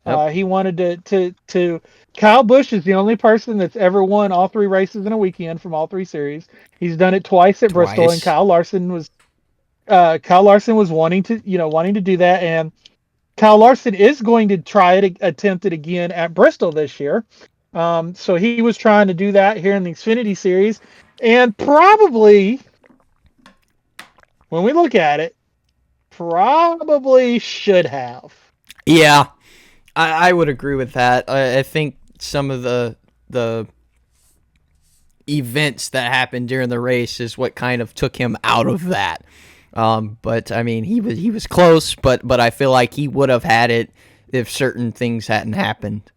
yep. He wanted to. Kyle Busch is the only person that's ever won all 3 races in a weekend from all 3 series. He's done it twice at Bristol, and Kyle Larson was wanting to do that, and Kyle Larson is going to attempt it again at Bristol this year. So he was trying to do that here in the Xfinity series, and probably, when we look at it, probably should have. Yeah, I would agree with that. I think some of the events that happened during the race is what kind of took him out of that. But I mean, he was close, but I feel like he would have had it if certain things hadn't happened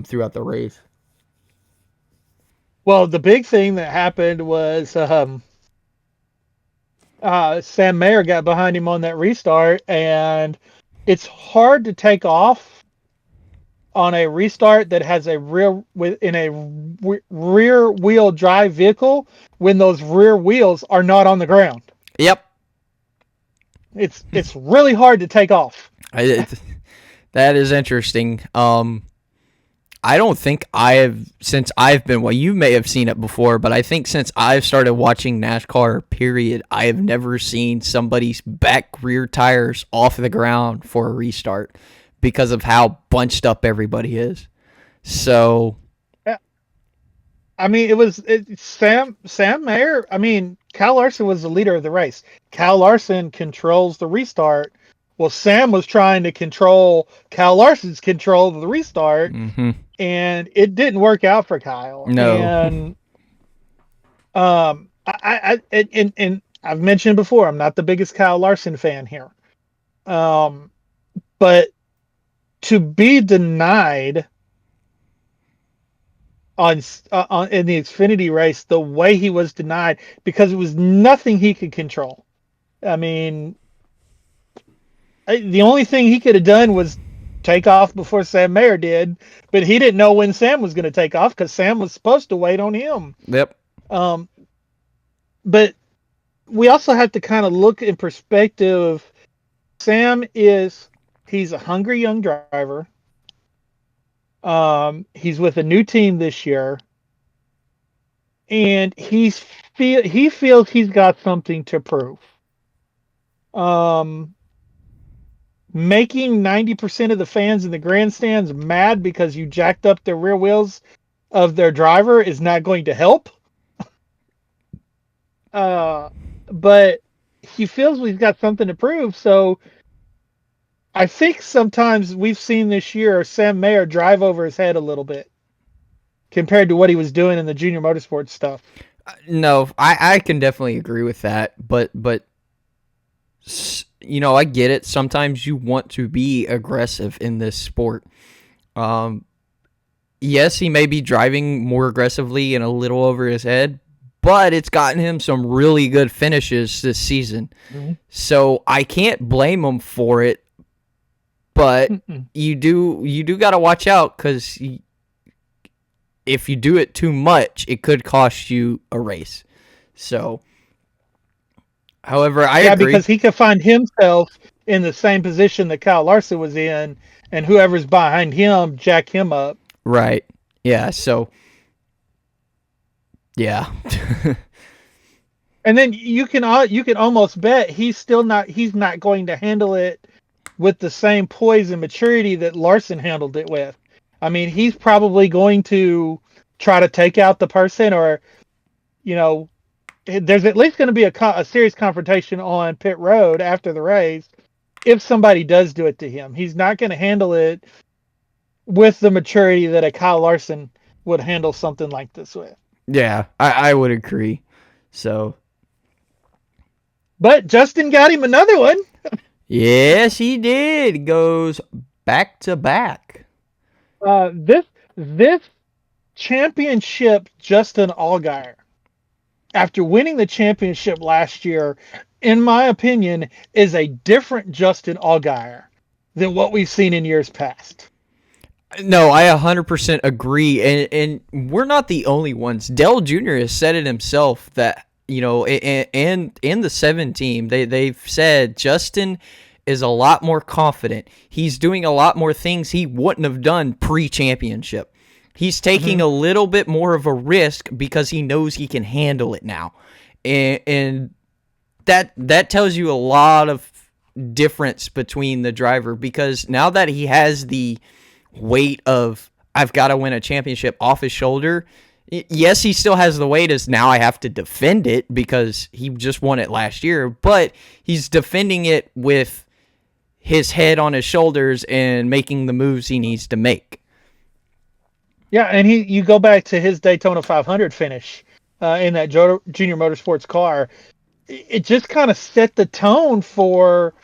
throughout the race. Well, the big thing that happened was Sam Mayer got behind him on that restart, and it's hard to take off on a restart that has a rear wheel drive vehicle when those rear wheels are not on the ground. Yep. It's really hard to take off. That is interesting. I don't think since I've been, well, you may have seen it before, but I think since I've started watching NASCAR, period, I have never seen somebody's back rear tires off the ground for a restart because of how bunched up everybody is. So, I mean, Sam Mayer. I mean, Kyle Larson was the leader of the race. Kyle Larson controls the restart. Well, Sam was trying to control Kyle Larson's control of the restart, and it didn't work out for Kyle. No. And and I've mentioned before, I'm not the biggest Kyle Larson fan here. But to be denied on in the Xfinity race the way he was denied, because it was nothing he could control. I mean, the only thing he could have done was take off before Sam Mayer did, but he didn't know when Sam was going to take off because Sam was supposed to wait on him. Yep. But we also have to kind of look in perspective. He's a hungry young driver. He's with a new team this year, and he feels he's got something to prove. Making 90% of the fans in the grandstands mad because you jacked up the rear wheels of their driver is not going to help. But he feels he's got something to prove. So I think sometimes we've seen this year Sam Mayer drive over his head a little bit compared to what he was doing in the junior motorsports stuff. No, I can definitely agree with that, but you know, I get it. Sometimes you want to be aggressive in this sport. Yes, he may be driving more aggressively and a little over his head, but it's gotten him some really good finishes this season. Mm-hmm. So I can't blame him for it, but you do got to watch out, because if you do it too much, it could cost you a race. So, however, I agree. Because he could find himself in the same position that Kyle Larson was in, and whoever's behind him jack him up. Right. Yeah. So, yeah. And then you can almost bet he's not going to handle it with the same poise and maturity that Larson handled it with. I mean, he's probably going to try to take out the person, or, you know, there's at least going to be a serious confrontation on pit road after the race if somebody does do it to him. He's not going to handle it with the maturity that a Kyle Larson would handle something like this with. Yeah, I would agree. So, but Justin got him another one. Yes, he did. Goes back to back. This championship Justin Allgaier, after winning the championship last year, in my opinion, is a different Justin Allgaier than what we've seen in years past. No, I 100% agree, and we're not the only ones. Dell Jr. has said it himself that, and in the 7 team, they've said Justin is a lot more confident. He's doing a lot more things he wouldn't have done pre-championship. He's taking a little bit more of a risk because he knows he can handle it now, and that tells you a lot of difference between the driver, because now that he has the weight of I've got to win a championship off his shoulder. Yes, he still has the weight as now I have to defend it because he just won it last year, but he's defending it with his head on his shoulders and making the moves he needs to make. Yeah, and you go back to his Daytona 500 finish in that Junior Motorsports car. It just kind of set the tone for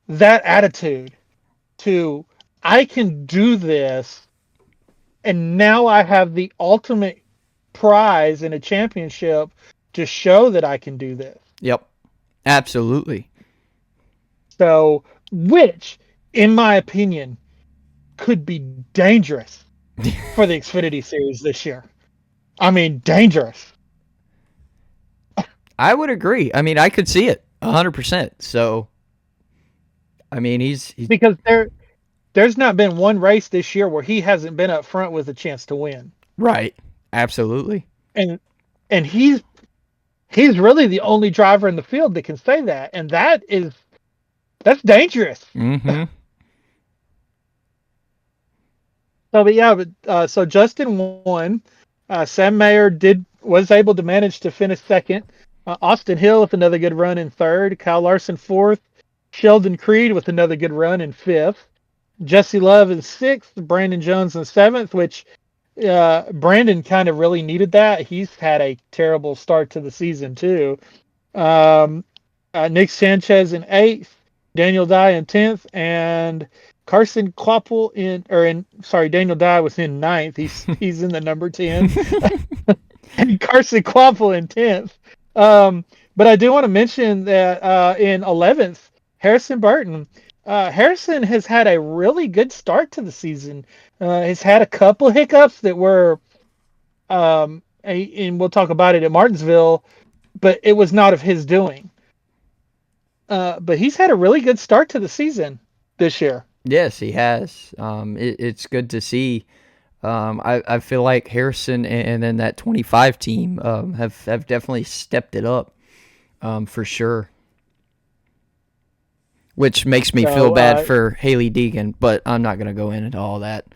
that attitude to, I can do this, and now I have the ultimate prize in a championship to show that I can do this. Yep, absolutely. So, which, in my opinion, could be dangerous for the Xfinity Series this year. I mean, dangerous. I would agree. I mean, I could see it 100%. So, I mean, he's because there's not been one race this year where he hasn't been up front with a chance to win. Right. Absolutely. And he's really the only driver in the field that can say that, and that's dangerous. Mm-hmm. So Justin won. Sam Mayer was able to manage to finish second. Austin Hill with another good run in third. Kyle Larson fourth. Sheldon Creed with another good run in fifth. Jesse Love in sixth. Brandon Jones in seventh, which Brandon kind of really needed that. He's had a terrible start to the season too. Nick Sanchez in eighth. Daniel Dye in 10th, and Carson Kvapil Daniel Dye was in ninth. He's in the number 10. And Carson Kvapil in 10th. But I do want to mention that in 11th, Harrison Burton. Harrison has had a really good start to the season. He's had a couple hiccups that were, and we'll talk about it at Martinsville, but it was not of his doing. But he's had a really good start to the season this year. Yes, he has. It's good to see. I feel like Harrison and then that 25 team have definitely stepped it up for sure. Which makes me feel bad for Haley Deegan, but I'm not going to go into all that.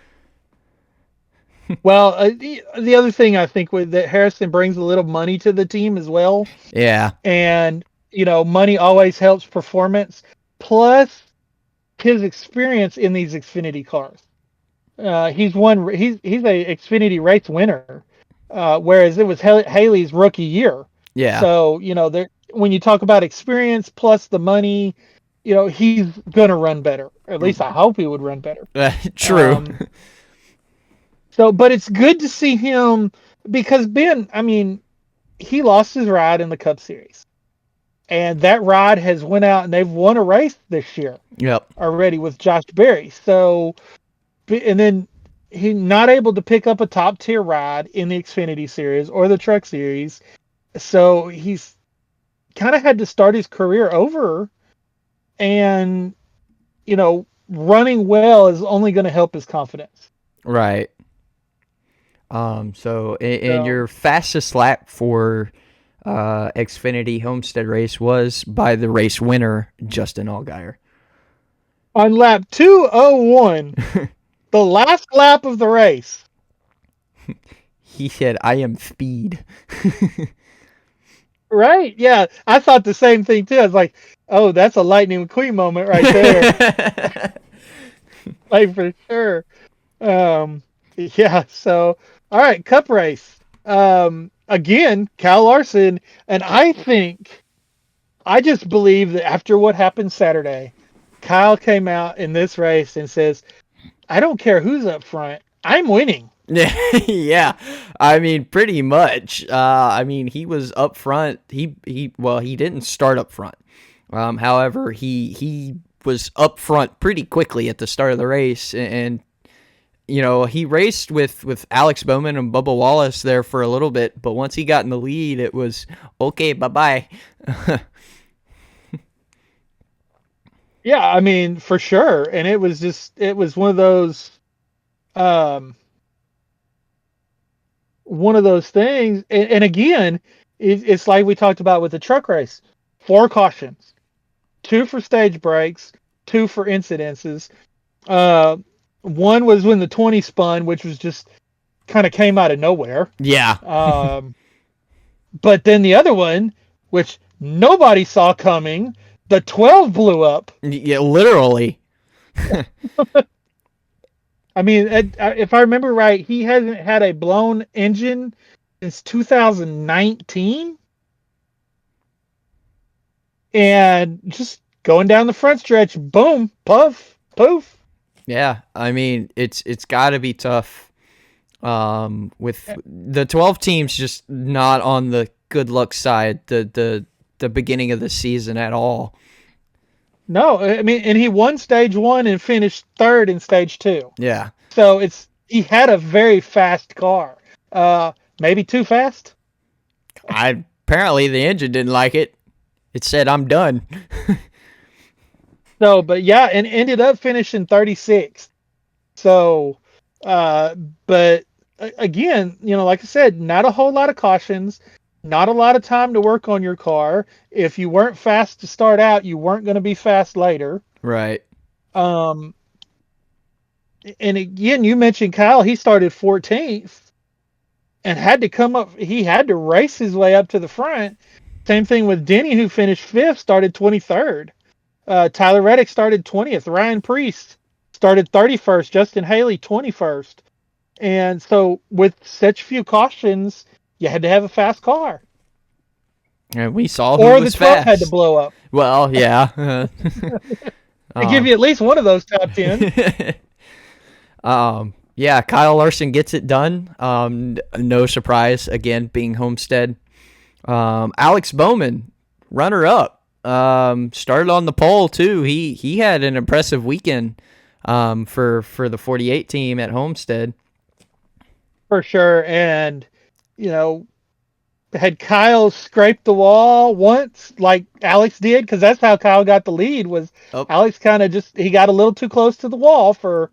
Well, the other thing I think that Harrison brings a little money to the team as well. Yeah. And money always helps performance. Plus, his experience in these Xfinity cars. He's a Xfinity race winner, whereas it was Haley's rookie year. Yeah. So when you talk about experience plus the money, he's gonna run better. At least I hope he would run better. True. But it's good to see him because Ben. I mean, he lost his ride in the Cup Series. And that ride has went out, and they've won a race this year. Yep. Already with Josh Berry. So, and then he's not able to pick up a top tier ride in the Xfinity Series or the Truck Series. So he's kind of had to start his career over. And, running well is only going to help his confidence. Right. So your fastest lap for Xfinity Homestead race was by the race winner, Justin Allgaier. On lap 201, the last lap of the race. He said, I am speed. Right? Yeah, I thought the same thing too. I was like, oh, that's a Lightning McQueen moment right there. Like, for sure. Yeah, so, all right, Cup race. Again, Kyle Larson, and I just believe that after what happened Saturday, Kyle came out in this race and says, I don't care who's up front, I'm winning. Yeah, I mean, pretty much. I mean, he was up front. He didn't start up front. However, he was up front pretty quickly at the start of the race, and he raced with Alex Bowman and Bubba Wallace there for a little bit, but once he got in the lead, it was okay, bye bye. Yeah, I mean, for sure. And it was um, one of those things. And again, it's like we talked about with the truck race: 4 cautions, 2 for stage breaks, 2 for incidences. Uh, One was when the 20 spun, which was just kind of came out of nowhere. Yeah. But then the other one, which nobody saw coming, the 12 blew up. Yeah, literally. I mean, if I remember right, he hasn't had a blown engine since 2019. And just going down the front stretch, boom, puff, poof. Yeah, I mean, it's got to be tough with the 12 teams just not on the good luck side the beginning of the season at all. No, I mean, and he won stage 1 and finished 3rd in stage 2. Yeah. So he had a very fast car. Maybe too fast. Apparently the engine didn't like it. It said, "I'm done." So, but yeah, and ended up finishing 36th. So, but again, like I said, not a whole lot of cautions, not a lot of time to work on your car. If you weren't fast to start out, you weren't going to be fast later. Right. And again, you mentioned Kyle, he started 14th and had to come up, he had to race his way up to the front. Same thing with Denny, who finished 5th, started 23rd. Tyler Reddick started 20th. Ryan Priest started 31st. Justin Haley 21st. And so with such few cautions, you had to have a fast car. And we saw who or was the 12 fast. had to blow up. Well, yeah. They give you at least one of those top 10. Yeah, Kyle Larson gets it done. No surprise, again, being Homestead. Alex Bowman, runner up. Started on the pole too. He had an impressive weekend for the 48 team at Homestead. For sure. And had Kyle scraped the wall once like Alex did, because that's how Kyle got the lead, was Alex kind of he got a little too close to the wall for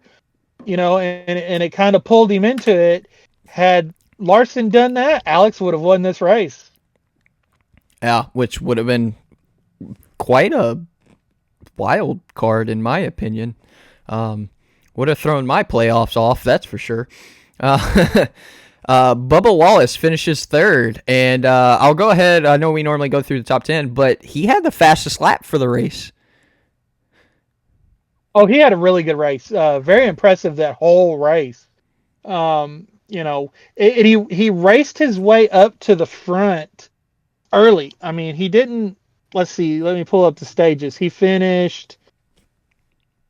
and it kind of pulled him into it. Had Larson done that, Alex would have won this race. Yeah, which would have been quite a wild card in my opinion. Would have thrown my playoffs off, that's for sure. Bubba Wallace finishes 3rd, and I'll go ahead. I know we normally go through the top 10, but he had the fastest lap for the race. Oh, he had a really good race. Very impressive that whole race. He raced his way up to the front early. I mean, he didn't. Let's see. Let me pull up the stages. He finished.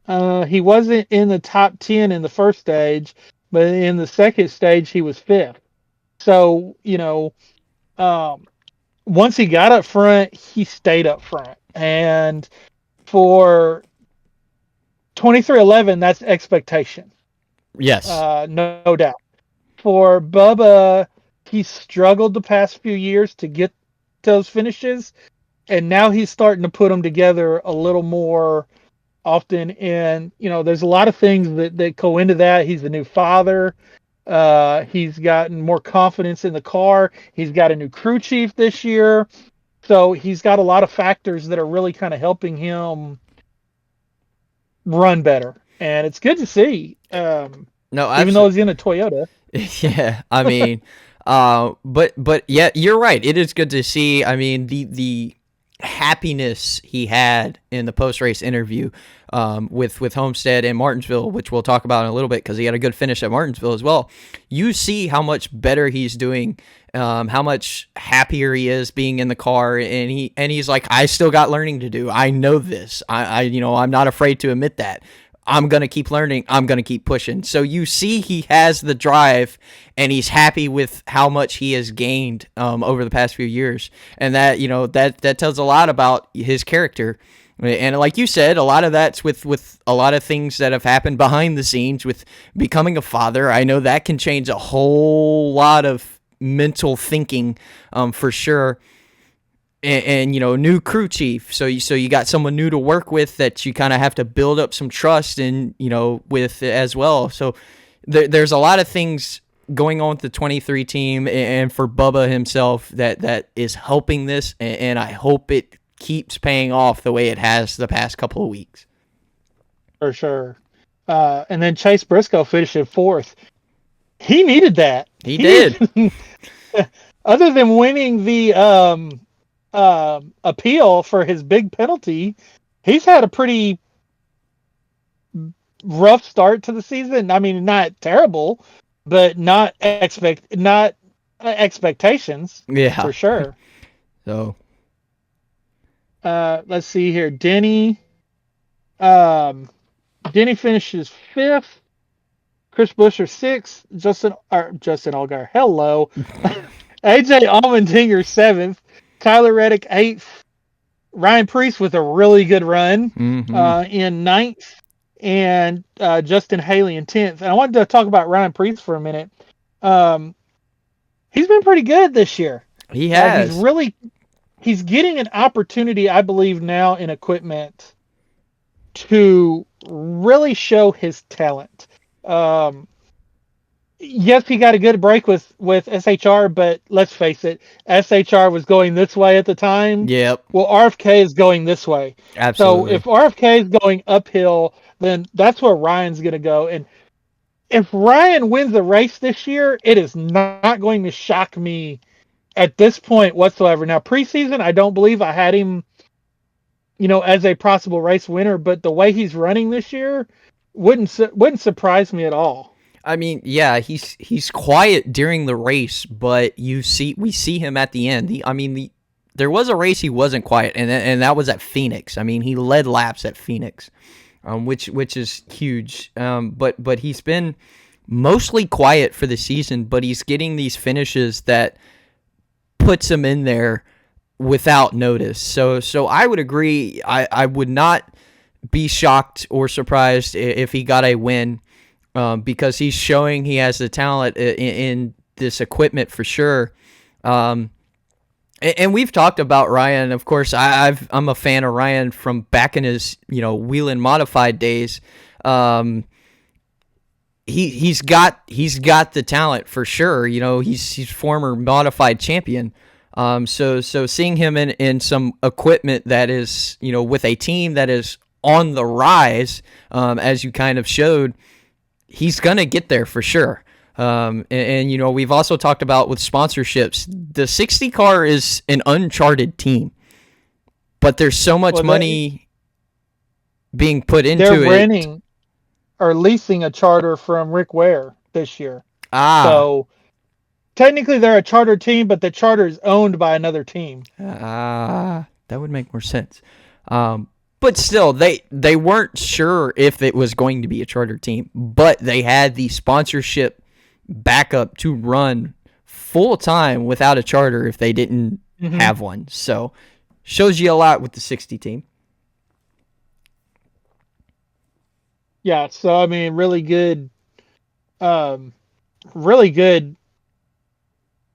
He wasn't in the top 10 in the first stage, but in the second stage he was 5th. So once he got up front, he stayed up front, and for 23:11, that's expectation. Yes. No doubt. For Bubba, he struggled the past few years to get those finishes, and now he's starting to put them together a little more often. And there's a lot of things that go into that. He's a new father. He's gotten more confidence in the car. He's got a new crew chief this year, so he's got a lot of factors that are really kind of helping him run better, and it's good to see. No, even though he's in a Toyota. Yeah, I mean, but yeah, you're right. It is good to see. I mean, the happiness he had in the post-race interview with Homestead and Martinsville, which we'll talk about in a little bit because he had a good finish at Martinsville as well. You see how much better he's doing, how much happier he is being in the car, and he's like, I still got learning to do. I know this. I'm not afraid to admit that. I'm going to keep learning. I'm going to keep pushing. So you see he has the drive and he's happy with how much he has gained over the past few years. And that, that tells a lot about his character. And like you said, a lot of that's with a lot of things that have happened behind the scenes with becoming a father. I know that can change a whole lot of mental thinking for sure. And new crew chief, so you got someone new to work with that you kind of have to build up some trust in, with as well. So there's a lot of things going on with the 23 team and for Bubba himself that is helping this, and I hope it keeps paying off the way it has the past couple of weeks. For sure. And then Chase Briscoe finished in 4th. He needed that. He did. Other than winning the appeal for his big penalty, he's had a pretty rough start to the season. I mean, not terrible, but not expectations. Yeah, for sure. So let's see here. Denny finishes 5th. Chris Buescher 6th. Justin Allgaier. Hello. AJ Allmendinger 7th. Tyler Reddick 8th. Ryan Preece with a really good run in 9th. And Justin Haley in 10th. And I wanted to talk about Ryan Preece for a minute. He's been pretty good this year. He has. He's getting an opportunity, I believe, now in equipment to really show his talent. Yes, he got a good break with SHR, but let's face it, SHR was going this way at the time. Yep. Well, RFK is going this way. Absolutely. So if RFK is going uphill, then that's where Ryan's going to go. And if Ryan wins the race this year, it is not going to shock me at this point whatsoever. Now, preseason, I don't believe I had him, as a possible race winner, but the way he's running this year wouldn't surprise me at all. I mean, yeah, he's quiet during the race, but we see him at the end. There was a race he wasn't quiet, and that was at Phoenix. I mean, he led laps at Phoenix, which is huge. But he's been mostly quiet for the season, but he's getting these finishes that puts him in there without notice. So I would agree. I would not be shocked or surprised if he got a win. Because he's showing he has the talent in this equipment for sure. And we've talked about Ryan. Of course, I'm a fan of Ryan from back in his Whelen Modified days. He's got the talent for sure. He's former modified champion. So seeing him in some equipment that is with a team that is on the rise, as you kind of showed. He's going to get there for sure. And we've also talked about with sponsorships, the 60 car is an uncharted team, but there's so much money being put into it. They're renting or leasing a charter from Rick Ware this year. So technically they're a charter team, but the charter is owned by another team. That would make more sense. But still, they weren't sure if it was going to be a charter team, but they had the sponsorship backup to run full time without a charter if they didn't have one. So shows you a lot with the 60 team. Yeah, so I mean, really good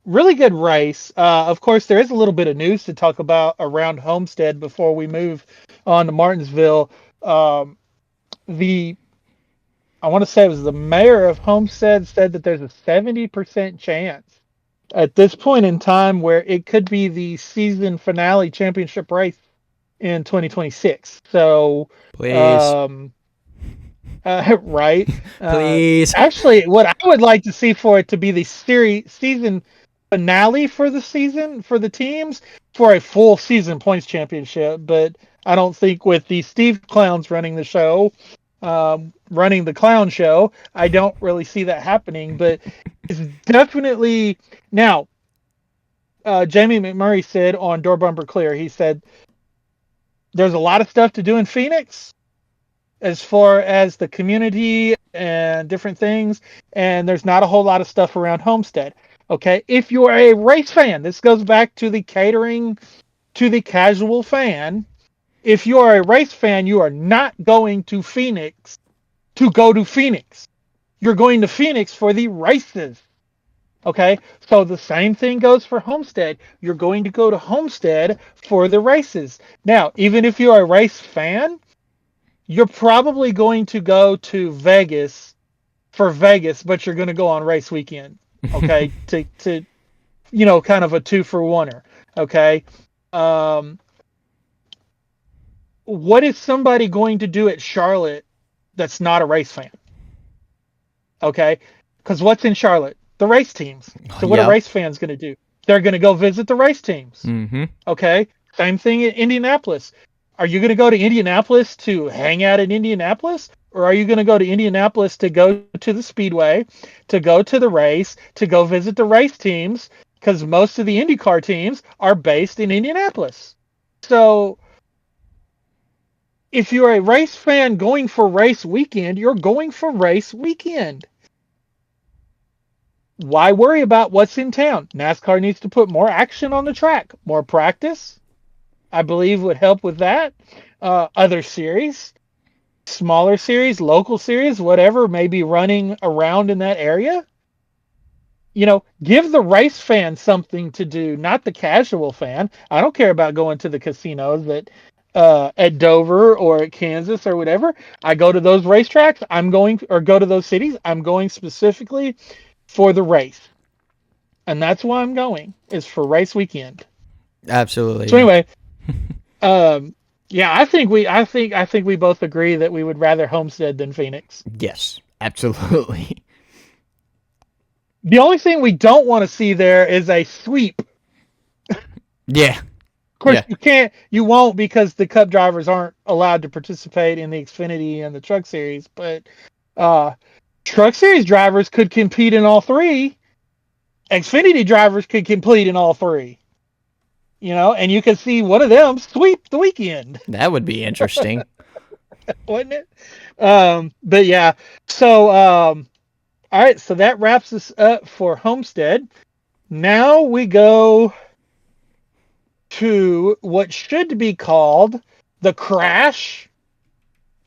race. Of course, there is a little bit of news to talk about around Homestead before we move on to Martinsville. I want to say it was the mayor of Homestead said that there's a 70% chance at this point in time where it could be the season finale championship race in 2026. So, please. Right. Please. Actually, what I would like to see for it to be the season finale for the season for the teams for a full season points championship, but I don't think with the Steve Clowns running the show, running the clown show, I don't really see that happening. But it's definitely now. Jamie McMurray said on Door Bumper Clear, he said there's a lot of stuff to do in Phoenix. as far as the community and different things, and there's not a whole lot of stuff around Homestead. Okay, if you are a race fan, this goes back to the catering to the casual fan. If you are a race fan, you are not going to Phoenix to go to Phoenix. You're going to Phoenix for the races. Okay, so the same thing goes for Homestead. You're going to go to Homestead for the races. Now, even if you're a race fan, you're probably going to go to Vegas for Vegas, but you're going to go on race weekend. Okay, to kind of a 2-for-1er. Okay, what is somebody going to do at Charlotte that's not a race fan? Okay, because what's in Charlotte? The race teams. So what are race fans going to do? They're going to go visit the race teams. Mm-hmm. Okay, same thing in Indianapolis. Are you going to go to Indianapolis to hang out in Indianapolis? Or are you going to go to Indianapolis to go to the Speedway, to go to the race, to go visit the race teams? Because most of the IndyCar teams are based in Indianapolis. So if you're a race fan going for race weekend, you're going for race weekend. Why worry about what's in town? NASCAR needs to put more action on the track, more practice. I believe would help with that. Other series, smaller series, local series, whatever may be running around in that area. Give the race fan something to do, not the casual fan. I don't care about going to the casinos at Dover or at Kansas or whatever. I go to those racetracks. Go to those cities. I'm going specifically for the race, and that's why I'm going, is for race weekend. Absolutely. So anyway, I think we both agree that we would rather Homestead than Phoenix. Yes, absolutely. The only thing we don't want to see there is a sweep. Yeah. Of course, you won't, because the Cup drivers aren't allowed to participate in the Xfinity and the Truck Series, but Truck Series drivers could compete in all three. Xfinity drivers could compete in all three. And you can see one of them sweep the weekend. That would be interesting. Wouldn't it? But yeah. So, all right. So that wraps us up for Homestead. Now we go to what should be called the crash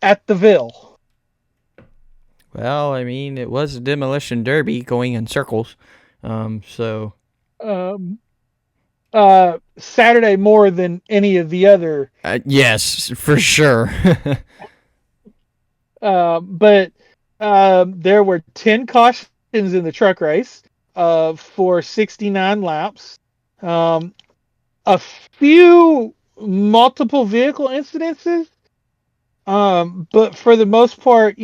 at the Ville. Well, I mean, it was a demolition derby going in circles. Saturday more than any of the other. Yes, for sure. But there were 10 cautions in the truck race for 69 laps. A few multiple vehicle incidences. But for the most part,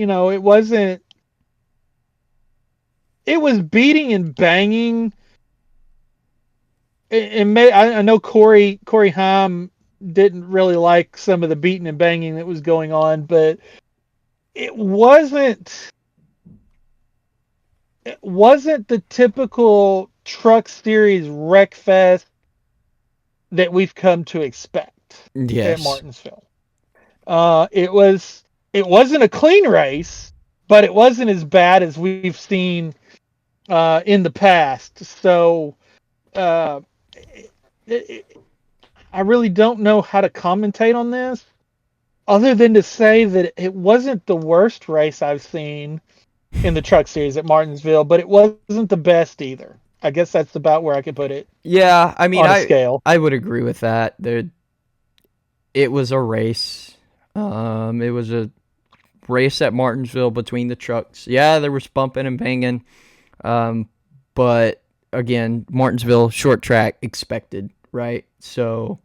it was beating and banging. I know Corey Haim didn't really like some of the beating and banging that was going on, but it wasn't the typical Truck Series wreck fest that we've come to expect at Martinsville. It wasn't a clean race, but it wasn't as bad as we've seen in the past. So I really don't know how to commentate on this, other than to say that it wasn't the worst race I've seen in the Truck Series at Martinsville, but it wasn't the best either. I guess that's about where I could put it. Yeah, I mean, scale. I would agree with that. It was a race. It was a race at Martinsville between the trucks. Yeah, there was bumping and banging. But again, Martinsville, short track, expected, right? So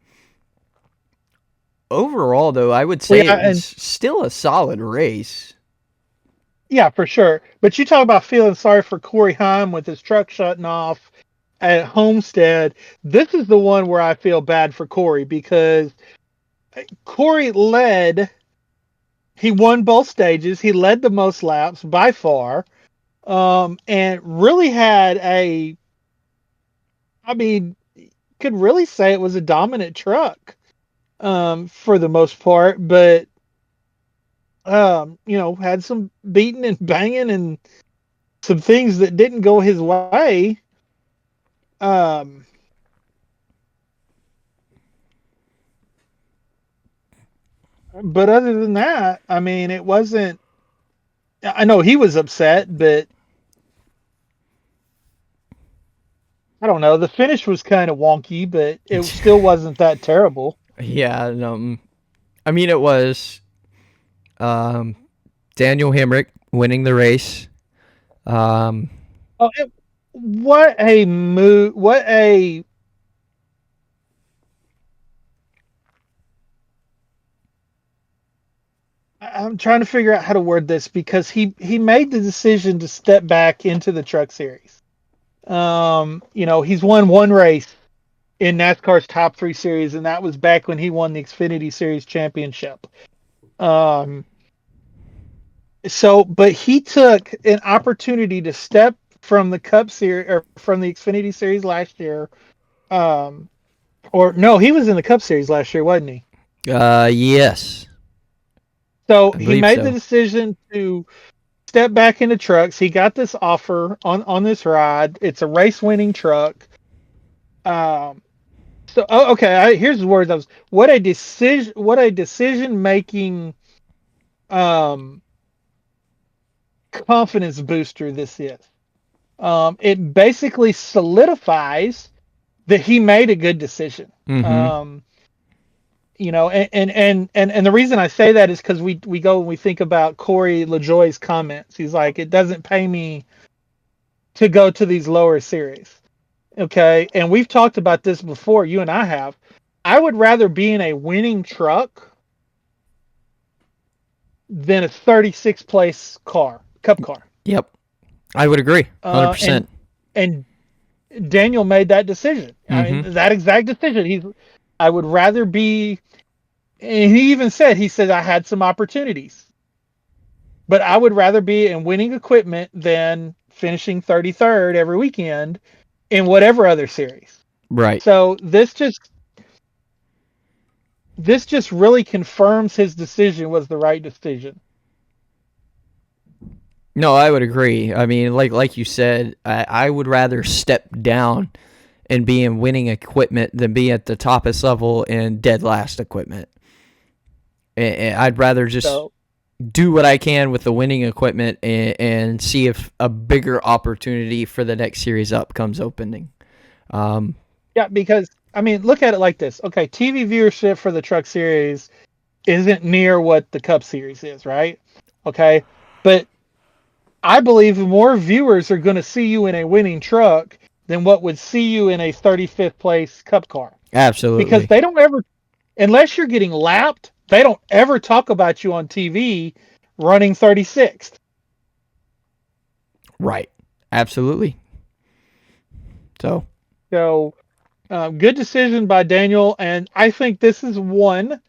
overall, though, I would say it was still a solid race. Yeah, for sure. But you talk about feeling sorry for Corey Haim with his truck shutting off at Homestead. This is the one where I feel bad for Corey, because Corey led. He won both stages. He led the most laps by far, and really had could really say it was a dominant truck for the most part. But had some beating and banging and some things that didn't go his way. Um, but other than that, I mean, it wasn't. I know he was upset, but I don't know. The finish was kind of wonky, but it still wasn't that terrible. Yeah, no, I mean it was um, Daniel Hemrick winning the race. Um, Oh, what a move! What a I'm trying to figure out how to word this because he made the decision to step back into the truck series. He's won one race in NASCAR's top 3 series, and that was back when he won the Xfinity Series championship. Um, but he took an opportunity to step from the Cup Series or from the Xfinity Series last year. Or no, he was in the Cup Series last year, wasn't he? yes, So I he believe made the so. decision to step back into trucks. He got this offer on this ride. It's a race winning truck. Um, okay. Here's the words. What a decision. What a decision making um, confidence booster this is. It basically solidifies that he made a good decision. Mm-hmm. Um, and the reason I say that is because we go and we think about Corey LaJoie's comments. He's like, it doesn't pay me to go to these lower series. Okay. And we've talked about this before. You and I have. I would rather be in a winning truck than a 36th place cup car. Yep, I would agree, hundred And percent. and Daniel made that decision. I Mm-hmm. mean, that exact decision. I would rather be, and he even said, I had some opportunities, but I would rather be in winning equipment than finishing 33rd every weekend in whatever other series. Right. So this just really confirms his decision was the right decision. No, I would agree. I mean, like you said, I would rather step down and be in winning equipment than be at the toppest level in dead last equipment. I'd rather just So do what I can with the winning equipment and see if a bigger opportunity for the next series up comes opening. Um, yeah, because I mean, look at it like this. Okay, TV viewership for the Truck Series isn't near what the Cup Series is, right? Okay, but I believe more viewers are going to see you in a winning truck than what would see you in a 35th place Cup car because absolutely. they don't ever, unless you're getting lapped, they don't ever talk about you on TV running 36th. Right. Absolutely. So, So, good decision by Daniel, and I think this is one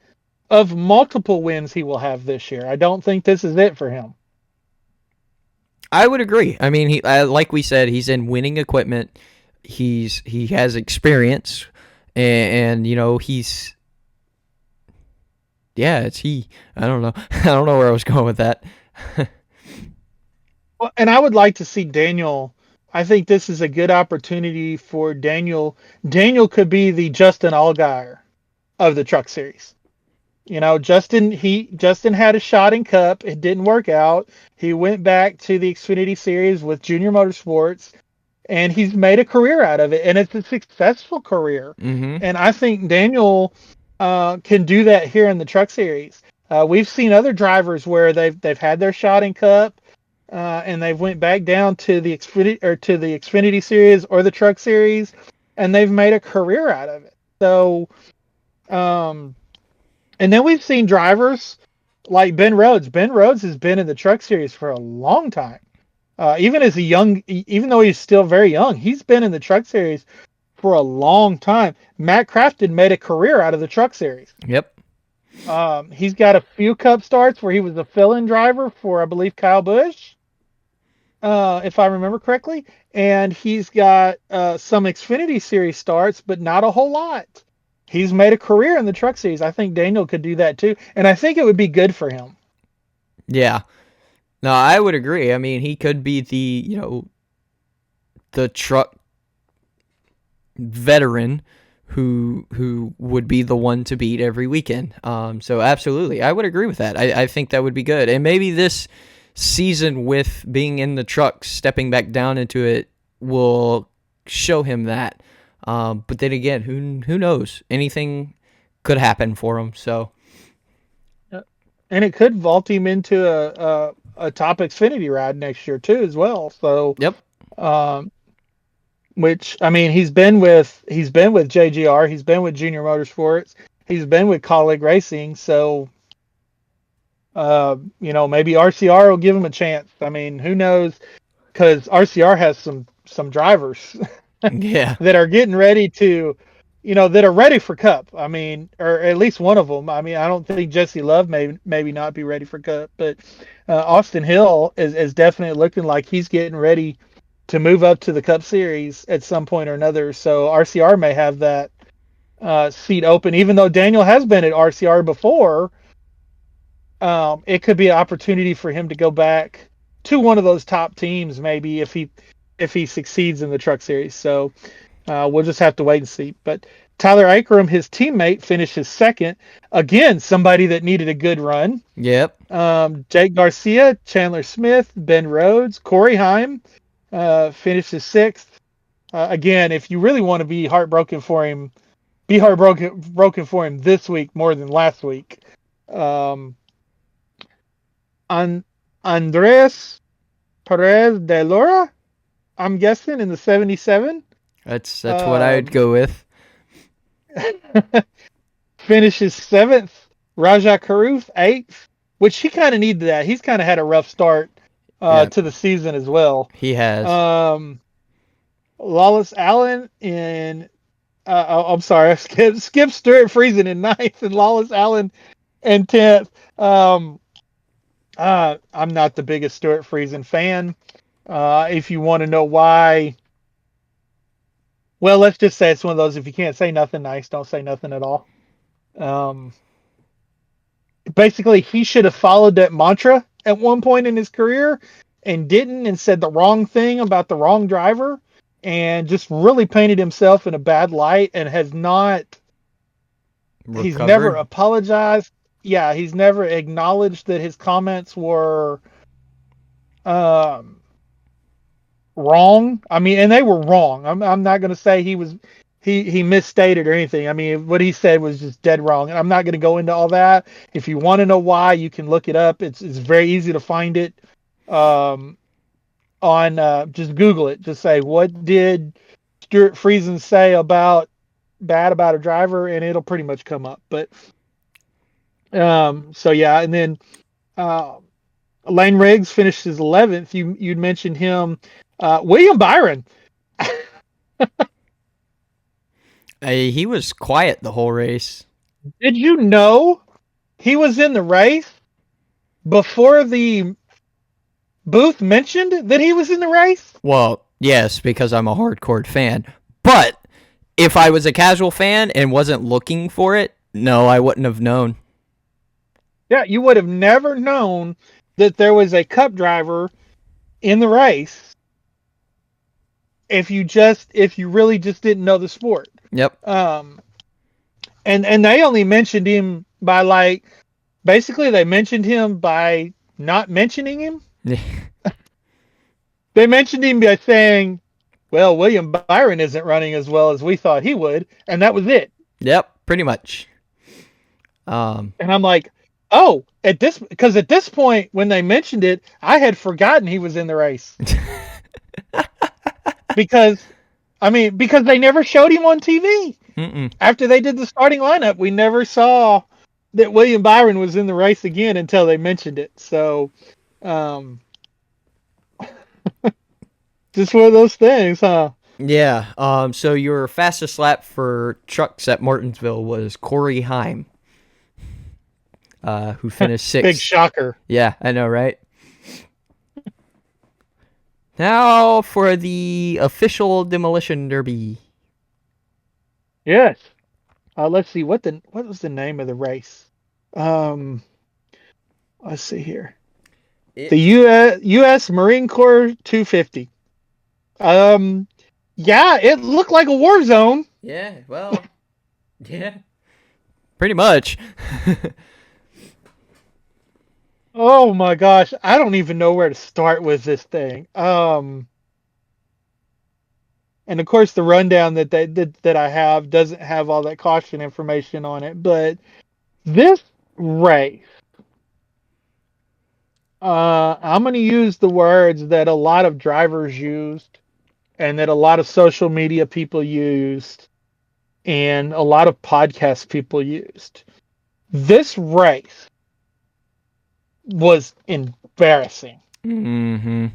of multiple wins he will have this year. I don't think this is it for him. I would agree. I mean, like we said, he's in winning equipment. He has experience, and he's yeah, it's he. I don't know. I don't know where I was going with that. Well, and I would like to see Daniel. I think this is a good opportunity for Daniel. Daniel could be the Justin Allgaier of the Truck Series. Justin had a shot in Cup. It didn't work out. He went back to the Xfinity Series with Junior Motorsports, and he's made a career out of it, and it's a successful career. Mm-hmm. And I think Daniel can do that here in the Truck Series. We've seen other drivers where they've had their shot in Cup, and they've went back down to the Xfinity Series or the Truck Series, and they've made a career out of it. So, um, and then we've seen drivers like Ben Rhodes. Ben Rhodes has been in the Truck Series for a long time. Even though he's still very young, he's been in the Truck Series for a long time. Matt Crafton made a career out of the Truck Series. Yep. He's got a few Cup starts where he was a fill-in driver for, I believe, Kyle Busch, if I remember correctly. And he's got some Xfinity Series starts, but not a whole lot. He's made a career in the Truck Series. I think Daniel could do that too, and I think it would be good for him. Yeah. No, I would agree. I mean, he could be the truck veteran who would be the one to beat every weekend. So absolutely, I would agree with that. I think that would be good. And maybe this season with being in the truck, stepping back down into it, will show him that. But then again, who knows? Anything could happen for him. So And it could vault him into a top Xfinity ride next year too, as well. So, yep, um, which I mean, he's been with JGR, he's been with Junior Motorsports, he's been with Colleague Racing. So, maybe RCR will give him a chance. I mean, who knows? Because RCR has some drivers yeah, that are getting ready to, that are ready for Cup. I mean, or at least one of them. I mean, I don't think Jesse Love may maybe not be ready for Cup, but Austin Hill is definitely looking like he's getting ready to move up to the Cup Series at some point or another. So RCR may have that seat open, even though Daniel has been at RCR before. It could be an opportunity for him to go back to one of those top teams, maybe if he succeeds in the Truck Series. So we'll just have to wait and see. But Tyler Akram, his teammate, finishes second. Again, somebody that needed a good run. yep. Jake Garcia, Chandler Smith, Ben Rhodes, Corey Heim finishes sixth. Again, if you really want to be heartbroken for him, be heartbroken for him this week more than last week. Andres Perez de Lora, I'm guessing, in the 77. That's what I would go with. Finishes seventh. Raja Karuf, eighth, which he kind of needed that. He's kind of had a rough start to the season as well. He has. Lawless Allen in, I'm sorry, I skipped Stuart Friesen in ninth and Lawless Allen in 10th. I'm not the biggest Stuart Friesen fan. If you want to know why, well, let's just say it's one of those, if you can't say nothing nice, don't say nothing at all. Basically, he should have followed that mantra at one point in his career and didn't, and said the wrong thing about the wrong driver and just really painted himself in a bad light, and has not, Recovered. He's never apologized. Yeah, he's never acknowledged that his comments were wrong. I mean, and they were wrong. I'm not going to say he misstated or anything. I mean, what he said was just dead wrong. And I'm not going to go into all that. If you want to know why, you can look it up. It's very easy to find it on just Google it. Just say, what did Stuart Friesen say bad about a driver, and it'll pretty much come up. But so yeah, and then Lane Riggs finishes 11th. You'd mentioned him. William Byron. He was quiet the whole race. Did you know he was in the race before the booth mentioned that he was in the race? Well, yes, because I'm a hardcore fan. But if I was a casual fan and wasn't looking for it, no, I wouldn't have known. Yeah, you would have never known that there was a Cup driver in the race if you really just didn't know the sport. Yep. And they only mentioned him by basically they mentioned him by not mentioning him. They mentioned him by saying, well, William Byron isn't running as well as we thought he would, and that was it. Yep, pretty much. And I'm like, oh, at this point when they mentioned it, I had forgotten he was in the race. because they never showed him on TV. Mm-mm. After they did the starting lineup, we never saw that William Byron was in the race again until they mentioned it. So, just one of those things, huh? Yeah. So your fastest lap for trucks at Martinsville was Corey Heim, who finished sixth. Big shocker. Yeah, I know, right? Now for the official demolition derby. Yes. Let's see what was the name of the race. Let's see here. The U.S. Marine Corps 250. Yeah, it looked like a war zone. Yeah, well, yeah, pretty much. Oh my gosh, I don't even know where to start with this thing. And of course, the rundown that I have doesn't have all that caution information on it. But this race, I'm going to use the words that a lot of drivers used, and that a lot of social media people used, and a lot of podcast people used. This race was embarrassing to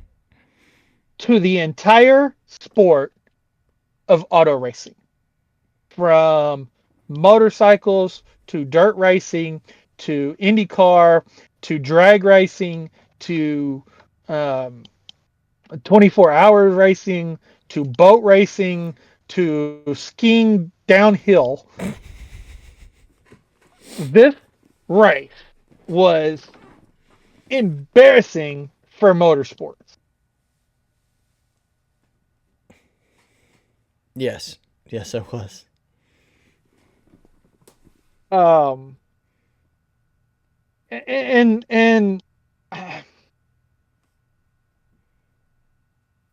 the entire sport of auto racing, from motorcycles to dirt racing to IndyCar to drag racing to 24-hour racing to boat racing to skiing downhill. This race was embarrassing for motorsports. Yes, it was. And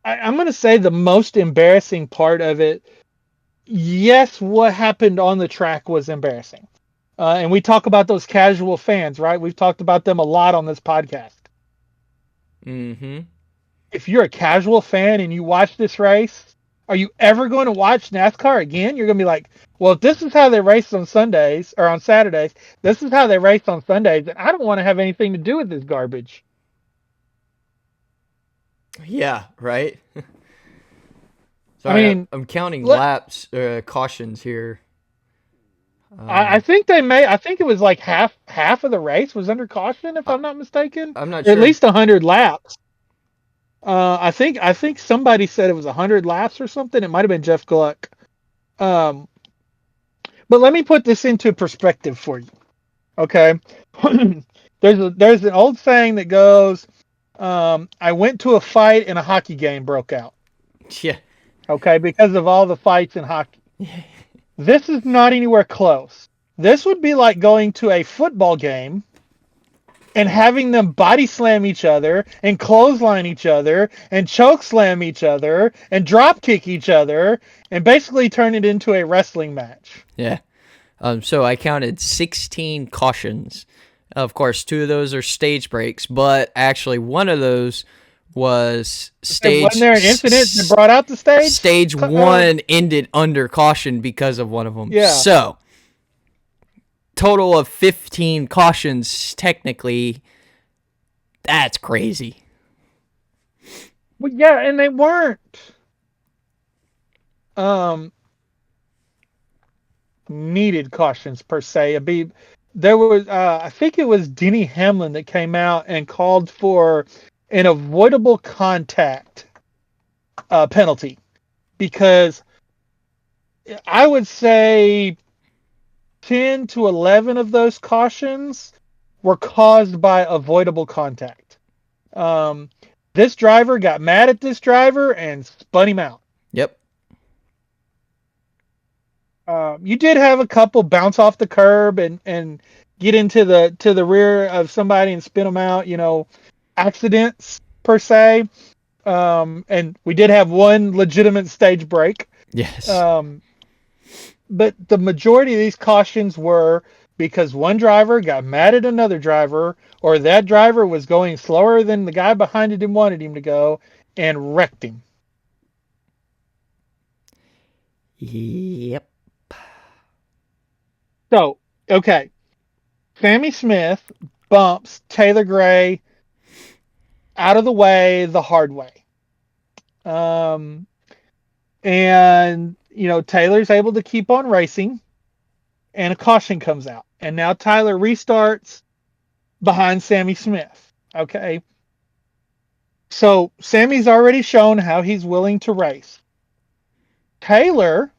I'm going to say the most embarrassing part of it, yes, what happened on the track was embarrassing. And we talk about those casual fans, right? We've talked about them a lot on this podcast. If you're a casual fan and you watch this race, are you ever going to watch NASCAR again? You're going to be like, well, if this is how they race on Sundays or on Saturdays, this is how they race on Sundays, and I don't want to have anything to do with this garbage. Yeah, right. Sorry, I mean, I'm counting laps, cautions here. I think they may. I think it was like half of the race was under caution, if I'm not mistaken. I'm not sure. At least 100 laps. I think somebody said it was 100 laps or something. It might have been Jeff Gluck. But let me put this into perspective for you. Okay, there's an old saying that goes, "I went to a fight and a hockey game broke out." Yeah. Okay, because of all the fights in hockey. This is not anywhere close. This would be like going to a football game and having them body slam each other and clothesline each other and choke slam each other and drop kick each other and basically turn it into a wrestling match. Yeah. So I counted 16 cautions. Of course, 2 of those are stage breaks, but actually one of those was stage. Wasn't there an incident that brought out the stage? Stage 1 ended under caution because of one of them. Yeah. So, total of 15 cautions, technically. That's crazy. Well, yeah, and they weren't needed cautions per se. There was, I think it was Denny Hamlin that came out and called for an avoidable contact penalty, because I would say 10 to 11 of those cautions were caused by avoidable contact. This driver got mad at this driver and spun him out. Yep. You did have a couple bounce off the curb and get into the rear of somebody and spin them out, accidents per se. And we did have one legitimate stage break. Yes. But the majority of these cautions were because one driver got mad at another driver, or that driver was going slower than the guy behind him wanted him to go and wrecked him. Yep. So, okay. Sammy Smith bumps Taylor Gray out of the way the hard way. And, Taylor's able to keep on racing, and a caution comes out. And now Tyler restarts behind Sammy Smith. Okay. So Sammy's already shown how he's willing to race. Taylor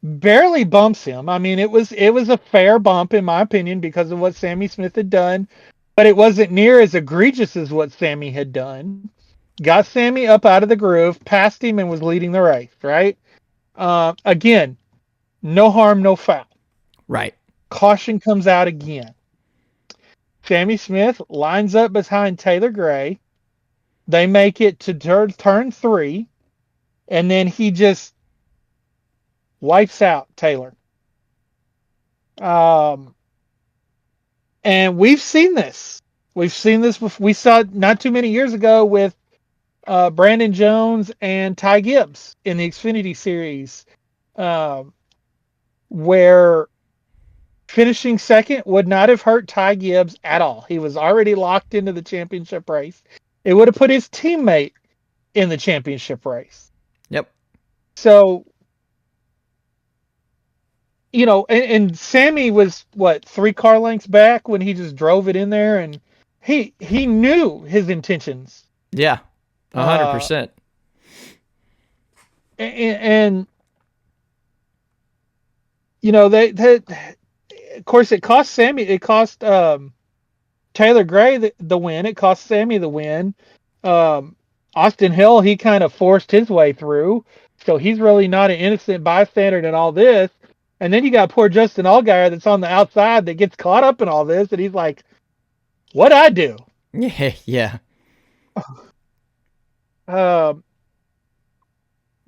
barely bumps him. I mean, it was a fair bump in my opinion because of what Sammy Smith had done. but it wasn't near as egregious as what Sammy had done. Got Sammy up out of the groove, passed him, and was leading the race, right? Again, no harm, no foul. Right. Caution comes out again. Sammy Smith lines up behind Taylor Gray. They make it to turn 3, and then he just wipes out Taylor. And we've seen this. We've seen this before. We saw it not too many years ago with Brandon Jones and Ty Gibbs in the Xfinity Series, where finishing second would not have hurt Ty Gibbs at all. He was already locked into the championship race. It would have put his teammate in the championship race. Yep. So, and Sammy was, 3 car lengths back when he just drove it in there, and he knew his intentions. Yeah, 100%. And they of course, it cost Sammy. It cost Taylor Gray the win. It cost Sammy the win. Austin Hill, he kind of forced his way through, so he's really not an innocent bystander in all this. And then you got poor Justin Allgaier that's on the outside that gets caught up in all this, and he's like, "What'd I do?" Yeah. But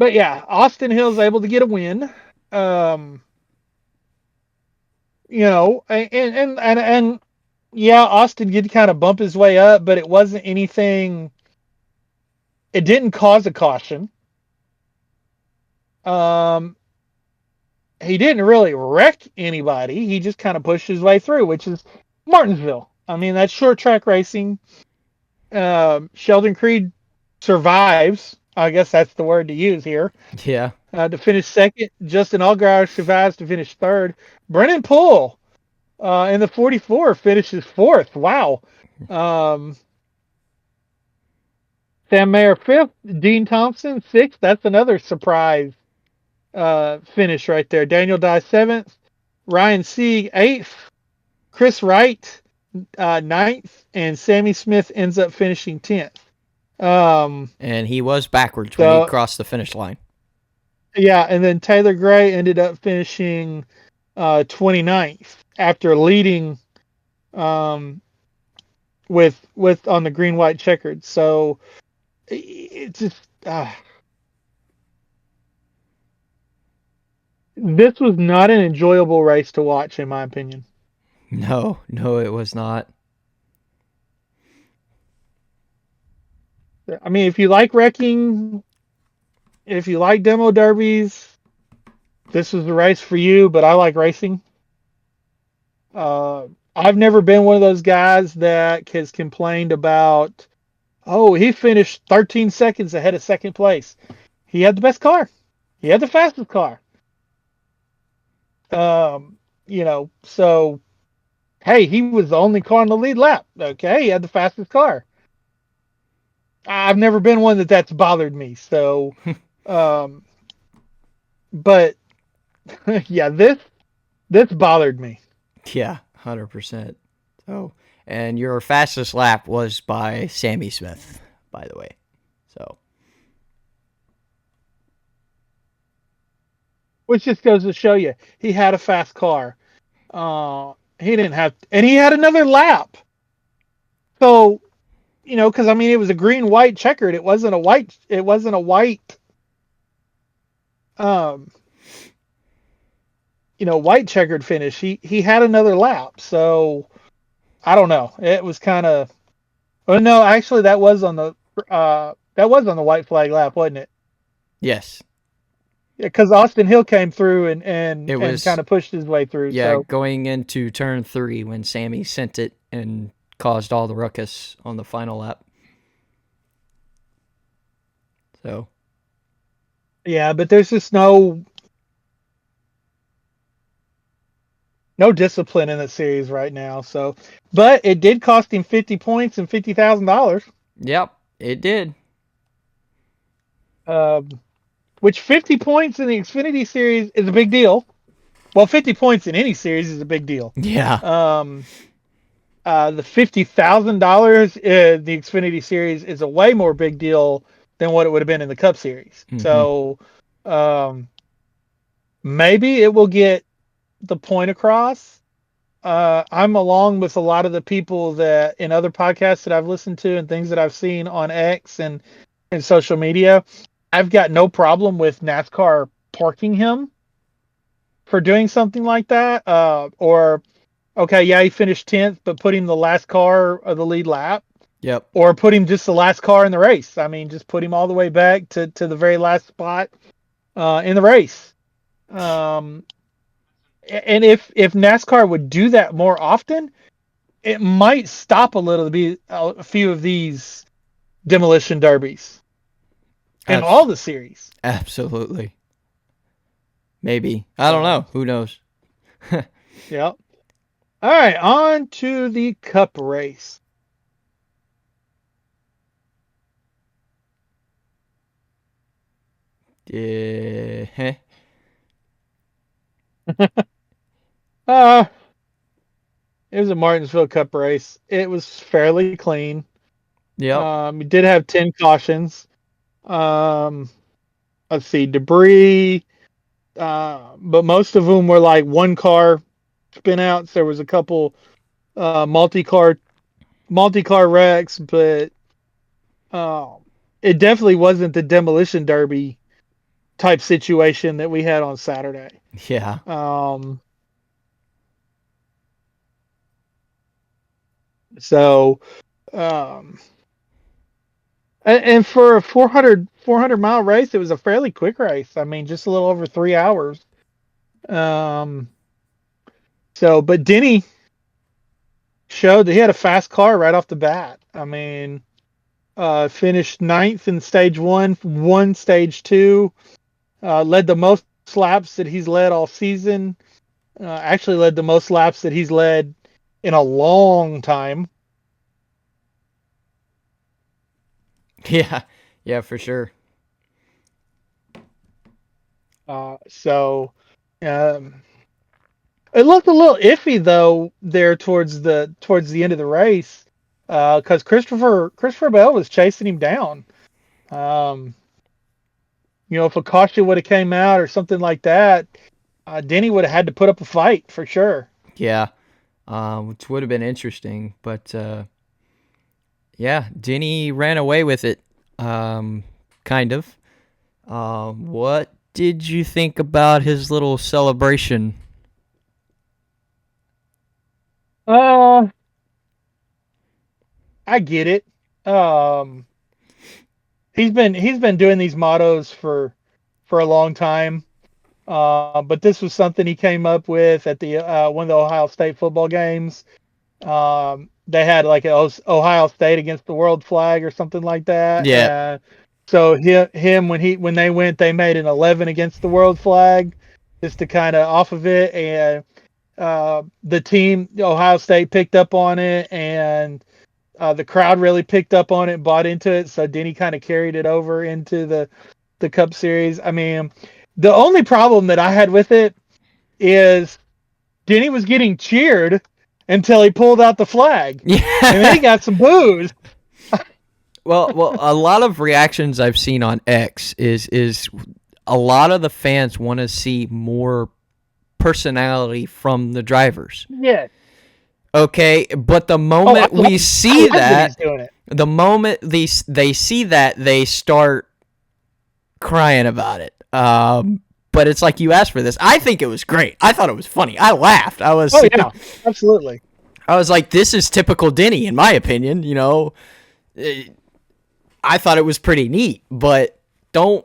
yeah, Austin Hill's able to get a win. And yeah, Austin did kind of bump his way up, but it wasn't anything. It didn't cause a caution. He didn't really wreck anybody. He just kind of pushed his way through, which is Martinsville. I mean, that's short track racing. Sheldon Creed survives. I guess that's the word to use here. Yeah. To finish second. Justin Allgaier survives to finish third. Brennan Poole in the 44 finishes fourth. Wow. Sam Mayer fifth. Dean Thompson sixth. That's another surprise finish right there. Daniel Dye seventh. Ryan Sieg eighth. Chris Wright ninth. And Sammy Smith ends up finishing 10th. And he was backwards when he crossed the finish line. Yeah, and then Taylor Gray ended up finishing 29th after leading with on the green white checkered. So it just this was not an enjoyable race to watch, in my opinion. No, it was not. I mean, if you like wrecking, if you like demo derbies, this was the race for you, but I like racing. I've never been one of those guys that has complained about, oh, he finished 13 seconds ahead of second place. He had the best car. He had the fastest car. So, hey, he was the only car on the lead lap. Okay, he had the fastest car. I've never been one that's bothered me. So, but yeah, this bothered me. Yeah, 100%. So, and your fastest lap was by Sammy Smith, by the way. So, which just goes to show you, he had a fast car. He didn't have, and he had another lap. So, because I mean, it was a green-white checkered. It wasn't a white. White checkered finish. He had another lap. So, I don't know. It was kind of. Oh no, actually, that was on the white flag lap, wasn't it? Yes. Yeah, because Austin Hill came through and kind of pushed his way through. Yeah, so. Going into turn 3 when Sammy sent it and caused all the ruckus on the final lap. So. Yeah, but there's just no discipline in the series right now. So, but it did cost him 50 points and $50,000. Yep, it did. Which 50 points in the Xfinity series is a big deal. Well, 50 points in any series is a big deal. Yeah. the $50,000 in the Xfinity Series is a way more big deal than what it would have been in the Cup Series. Mhm. So maybe it will get the point across. I'm along with a lot of the people that in other podcasts that I've listened to and things that I've seen on X and social media. I've got no problem with NASCAR parking him for doing something like that. Or, okay, yeah, he finished 10th, but put him the last car of the lead lap. Yep. Or put him just the last car in the race. I mean, just put him all the way back to the very last spot in the race. And if NASCAR would do that more often, it might stop a few of these demolition derbies in all the series. Absolutely. Maybe. I don't know. Who knows? Yep. All right, on to the Cup race. Yeah. It was a Martinsville Cup race. It was fairly clean. Yep. We did have 10 cautions. Let's see, debris, but most of them were like one car spin outs. There was a couple multi-car wrecks, but it definitely wasn't the demolition derby type situation that we had on Saturday. Yeah. So, and for a 400 mile race, it was a fairly quick race. I mean, just a little over 3 hours. But Denny showed that he had a fast car right off the bat. I mean, finished 9th in stage won stage 2, led the most laps that he's led all season. Actually led the most laps that he's led in a long time. Yeah, for sure. It looked a little iffy though there towards the end of the race, because Christopher Bell was chasing him down. If a caution would have came out or something like that, Denny would have had to put up a fight for sure. Yeah. Which would have been interesting, but yeah, Denny ran away with it. Kind of. What did you think about his little celebration? I get it. He's been doing these mottos for a long time. But this was something he came up with at the one of the Ohio State football games. They had like Ohio State against the world flag or something like that. Yeah. So him when they went, they made an 11 against the world flag just to kind of off of it, and the team Ohio State picked up on it, and the crowd really picked up on it and bought into it. So Denny kind of carried it over into the Cup Series. I mean, the only problem that I had with it is Denny was getting cheered until he pulled out the flag. Yeah. And then he got some boos. Well, a lot of reactions I've seen on X is a lot of the fans want to see more personality from the drivers. Yeah. Okay, but the moment we see that, the moment they see that, they start crying about it. But it's like, you asked for this. I think it was great. I thought it was funny. I laughed. Yeah, absolutely. I was like, this is typical Denny, in my opinion. I thought it was pretty neat, but don't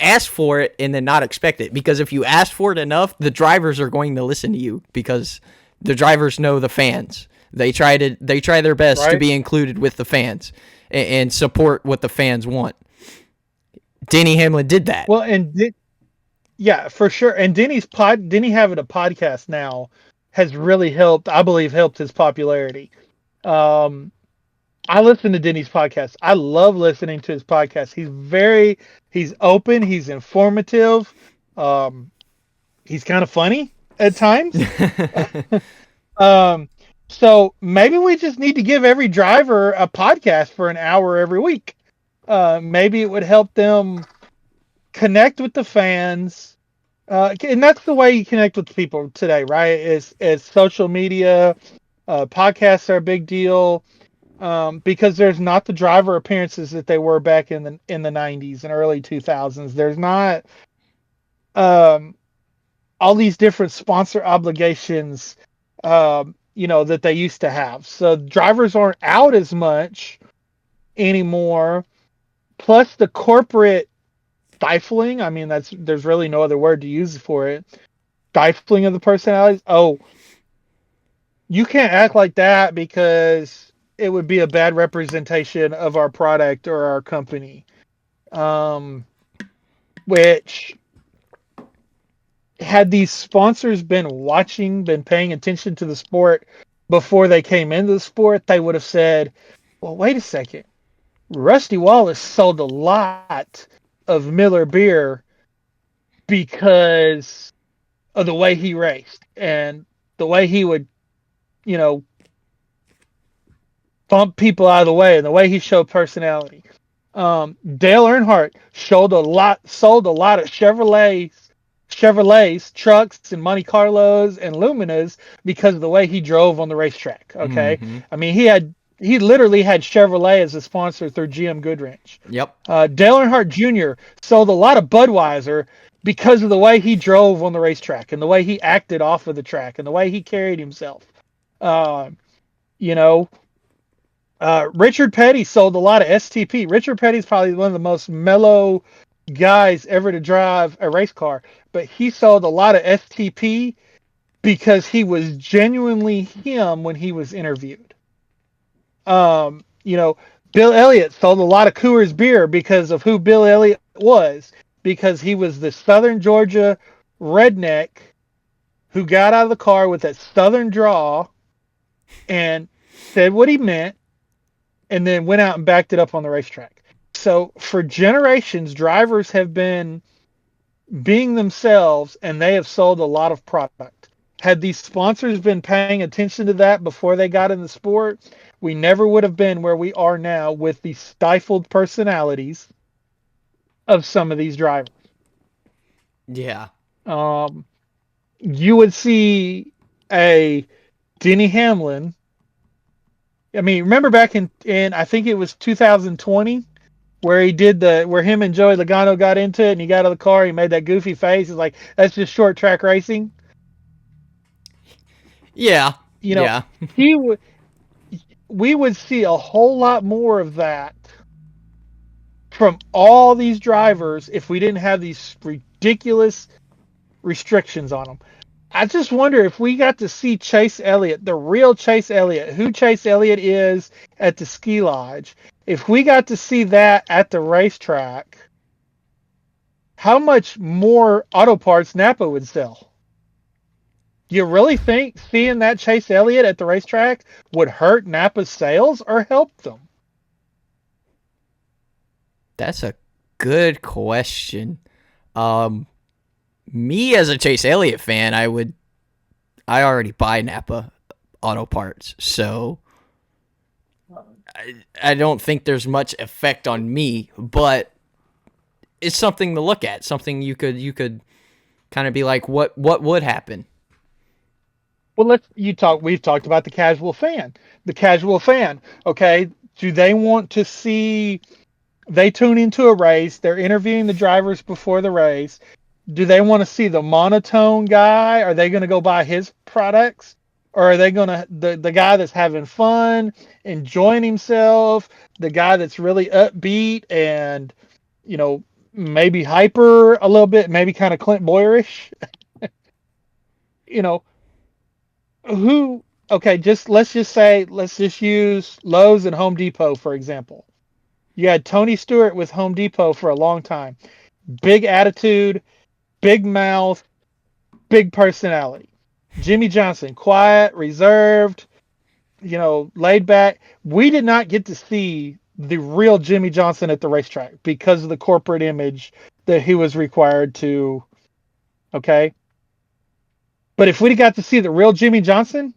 ask for it and then not expect it, because if you ask for it enough, the drivers are going to listen to you, because the drivers know the fans. They try their best to be included with the fans and support what the fans want. Denny Hamlin did that. Well, yeah, for sure. And Denny having a podcast now has really helped his popularity. I listen to Denny's podcast. I love listening to his podcast. He's open, he's informative. He's kind of funny at times. So maybe we just need to give every driver a podcast for an hour every week. Maybe it would help them connect with the fans. And that's the way you connect with people today, right? Is social media. Podcasts are a big deal because there's not the driver appearances that they were back in the 90s and early 2000s. There's not um, all these different sponsor obligations, that they used to have. So drivers aren't out as much anymore. Plus the corporate stifling. I mean, there's really no other word to use for it. Stifling of the personalities. Oh, you can't act like that because it would be a bad representation of our product or our company. Which had these sponsors been paying attention to the sport before they came into the sport, they would have said, well, wait a second. Rusty Wallace sold a lot of Miller beer because of the way he raced and the way he would, you know, bump people out of the way and the way he showed personality. Dale Earnhardt sold a lot of Chevrolets, trucks, and Monte Carlos and Luminas because of the way he drove on the racetrack. Okay, Mm-hmm. I mean he literally had Chevrolet as a sponsor through GM Goodwrench. Yep. Dale Earnhardt Jr. sold a lot of Budweiser because of the way he drove on the racetrack and the way he acted off of the track and the way he carried himself. Uh, you know, Richard Petty sold a lot of STP. Richard Petty's probably one of the most mellow guys ever to drive a race car, but he sold a lot of STP because he was genuinely him when he was interviewed. You know, Bill Elliott sold a lot of Coors beer because of who Bill Elliott was, because he was the Southern Georgia redneck who got out of the car with that Southern draw and said what he meant and then went out and backed it up on the racetrack. So for generations, drivers have been being themselves and they have sold a lot of product. Had these sponsors been paying attention to that before they got in the sport, we never would have been where we are now with the stifled personalities of some of these drivers. Yeah. You would see a Denny Hamlin. I mean, remember back in I think it was 2020 where where him and Joey Logano got into it and he got out of the car, he made that goofy face. It's like, that's just short track racing. Yeah. You know, Yeah. we would see a whole lot more of that from all these drivers if we didn't have these ridiculous restrictions on them. I just wonder if we got to see Chase Elliott, the real Chase Elliott, who Chase Elliott is at the ski lodge. If we got to see that at the racetrack, how much more auto parts Napa would sell? Do you really think seeing that Chase Elliott at the racetrack would hurt Napa's sales or help them? That's a good question. Me as a Chase Elliott fan, I already buy Napa auto parts, so I don't think there's much effect on me, but it's something to look at. Something you could kind of be like, what would happen? Well, we've talked about the casual fan. The casual fan, okay, do they want to see, they tune into a race, they're interviewing the drivers before the race. Do they want to see the monotone guy? Are they going to go buy his products? Or are they going to, the guy that's having fun, enjoying himself, the guy that's really upbeat and, maybe hyper a little bit, maybe kind of Clint Boyerish? you know, who, okay, let's just use Lowe's and Home Depot, for example. You had Tony Stewart with Home Depot for a long time. Big attitude, big mouth, big personality. Jimmy Johnson, quiet, reserved, laid back. We did not get to see the real Jimmy Johnson at the racetrack because of the corporate image that he was required to, okay? But if we'd got to see the real Jimmy Johnson,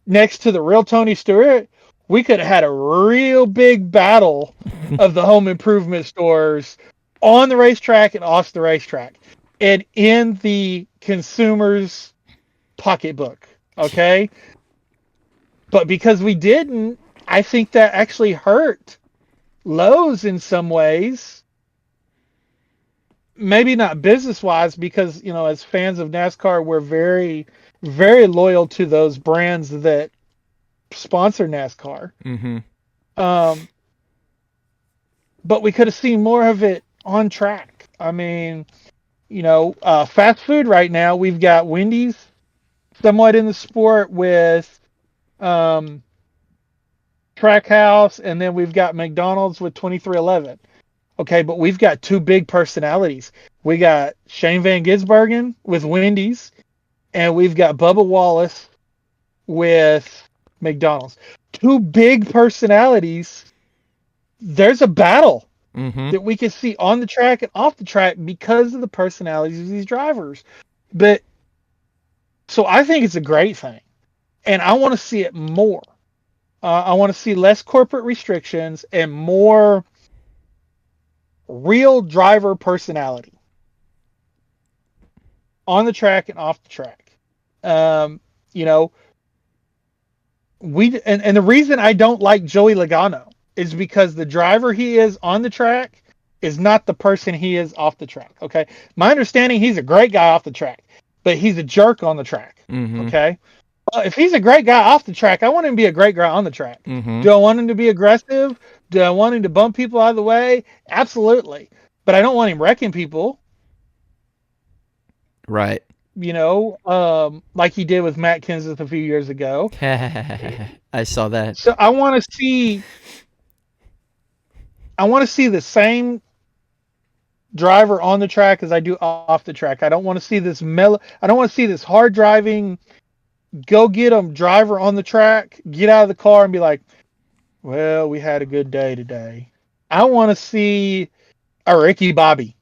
next to the real Tony Stewart, we could have had a real big battle of the home improvement stores on the racetrack and off the racetrack and in the consumer's pocketbook. Okay. But because we didn't, I think that actually hurt Lowe's in some ways. Maybe not business wise, because, as fans of NASCAR, we're very, very loyal to those brands that sponsor NASCAR. Mm-hmm. But we could have seen more of it on track. I mean, fast food right now, we've got Wendy's somewhat in the sport with Trackhouse, and then we've got McDonald's with 2311. Okay, but we've got two big personalities. We got Shane Van Gisbergen with Wendy's, and we've got Bubba Wallace with McDonald's. Two big personalities. There's a battle that we can see on the track and off the track because of the personalities of these drivers. But so I think it's a great thing, and I want to see it more. I want to see less corporate restrictions and more real driver personality on the track and off the track. The reason I don't like Joey Logano is because the driver he is on the track is not the person he is off the track. Okay. My understanding, he's a great guy off the track, but he's a jerk on the track. Okay. Well, if he's a great guy off the track, I want him to be a great guy on the track. Do I want him to be aggressive? Do I want him to bump people out of the way? Absolutely. But I don't want him wrecking people. Right. Like he did with Matt Kenseth a few years ago. I saw that. So I want to see the same driver on the track as I do off the track. I don't want to see this I don't want to see this hard driving, go get them driver on the track, get out of the car and be like, well, we had a good day today. I want to see a Ricky Bobby.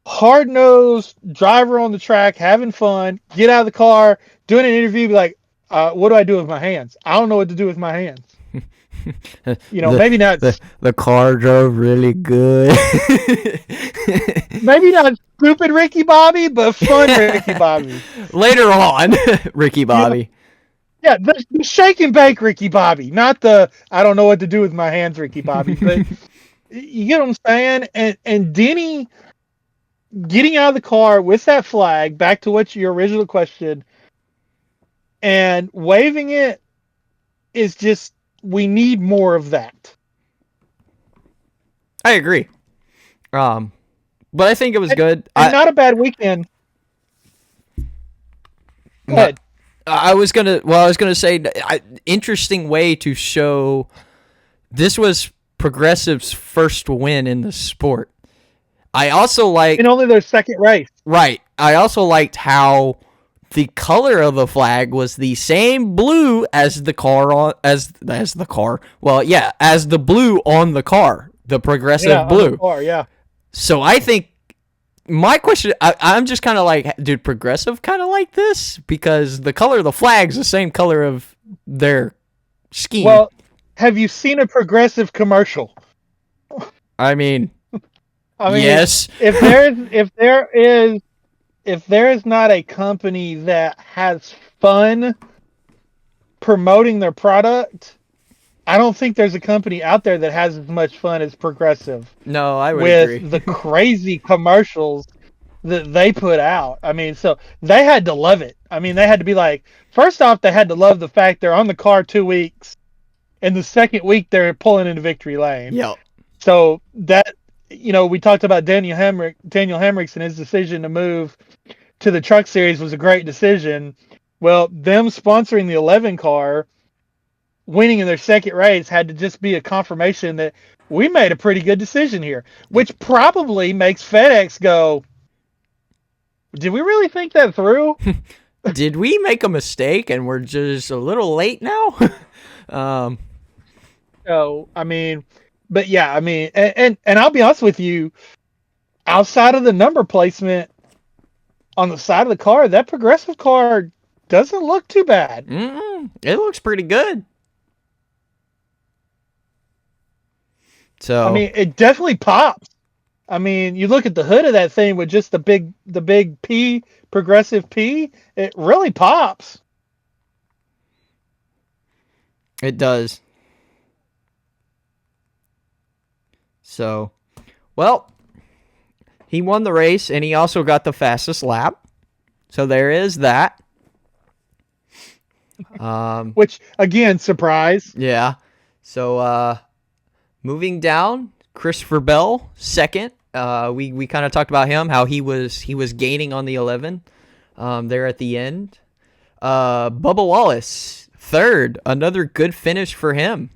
Hard-nosed driver on the track, having fun, get out of the car, doing an interview, be like, what do I do with my hands? I don't know what to do with my hands. Maybe not. The car drove really good. Maybe not stupid Ricky Bobby, but fun Ricky Bobby. Later on, Ricky Bobby. Yeah, the shake and bake Ricky Bobby, not the I don't know what to do with my hands Ricky Bobby. But you get what I'm saying? And Denny getting out of the car with that flag, back to what your original question, and waving it is just, we need more of that. I agree. But I think it was good. Not a bad weekend. Go ahead. I was gonna say, interesting way to show this was Progressive's first win in the sport. I also like, and only their second race. Right. I also liked how the color of the flag was the same blue as the car as the car. Well, yeah, as the blue on the car, the Progressive blue. On the car, yeah. So I think my question, I'm just kind of like, dude, Progressive kind of like this? Because the color of the flag's the same color of their scheme. Well, have you seen a Progressive commercial? I mean, yes. If there is not a company that has fun promoting their product, I don't think there's a company out there that has as much fun as Progressive. No, I would with agree. The crazy commercials that they put out. I mean, so they had to love it. I mean, they had to be like, first off, they had to love the fact they're on the car 2 weeks, and the second week they're pulling into victory lane. Yep. So that, we talked about Daniel Hemricks and his decision to move to the Truck Series was a great decision. Well, them sponsoring the 11 car, winning in their second race, had to just be a confirmation that we made a pretty good decision here, which probably makes FedEx go, did we really think that through? Did we make a mistake and we're just a little late now? But yeah, I mean, and I'll be honest with you, outside of the number placement on the side of the car, that Progressive car doesn't look too bad. It looks pretty good. I So mean, it definitely pops. I mean, you look at the hood of that thing with just the big P, progressive P, it really pops. it does. So, well, he won the race, and he also got the fastest lap. So there is that. Which again, surprise. Yeah. So moving down, Christopher Bell second. We kind of talked about him, how he was gaining on the 11 there at the end. Bubba Wallace third, another good finish for him.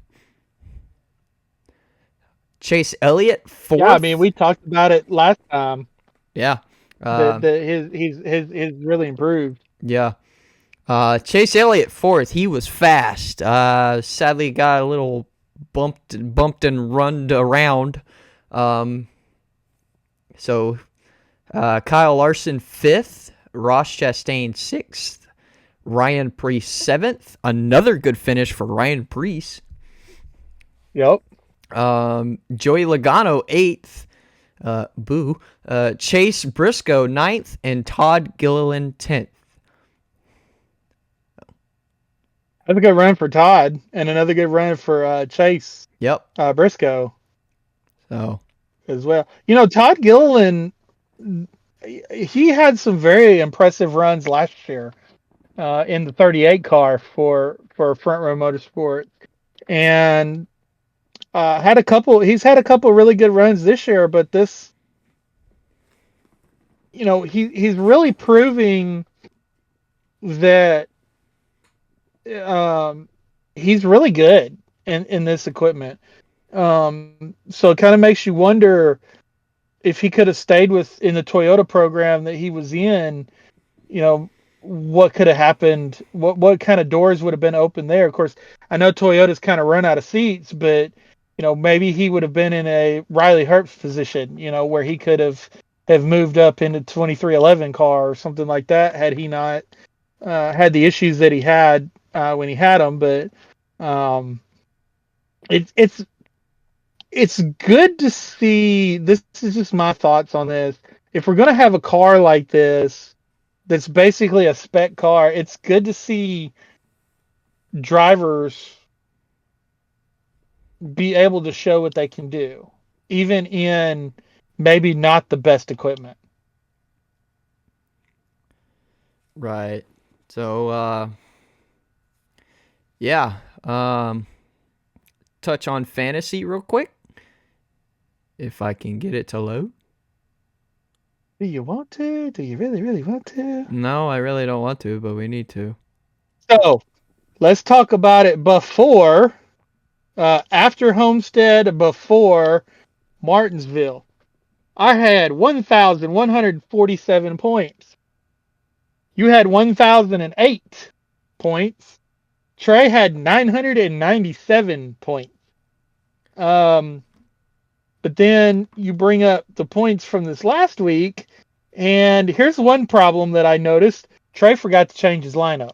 Chase Elliott fourth. Yeah, I mean, we talked about it last time. Yeah. His really improved. Yeah. Chase Elliott fourth. He was fast. Sadly got a little bumped and runned around. So Kyle Larson fifth, Ross Chastain sixth, Ryan Preece seventh. Another good finish for Ryan Preece. Yep. Joey Logano eighth. Chase Briscoe ninth, and Todd Gilliland 10th. That's a good run for Todd, and another good run for Chase. Yep. Briscoe. So as well. You know, Todd Gilliland, he had some very impressive runs last year in the 38 car for Front Row Motorsports, and he's had a couple really good runs this year, but this, you know, he's really proving that he's really good in this equipment. So it kind of makes you wonder if he could have stayed in the Toyota program that he was in, you know, what could have happened, what kind of doors would have been open there. Of course, I know Toyota's kind of run out of seats, but you know, maybe he would have been in a Riley Herbst position, you know, where he could have moved up into 2311 car or something like that had he not had the issues that he had when he had them. But it's good to see. This is just my thoughts on this. If we're going to have a car like this, that's basically a spec car, it's good to see drivers be able to show what they can do, even in maybe not the best equipment. right. So yeah. Touch on fantasy real quick, if I can get it to load. Do you want to? Do you really, really want to? No, I really don't want to, but we need to. So let's talk about it before, after Homestead, before Martinsville. I had 1,147 points. You had 1,008 points. Trey had 997 points. But then you bring up the points from this last week, and here's one problem that I noticed. Trey forgot to change his lineup.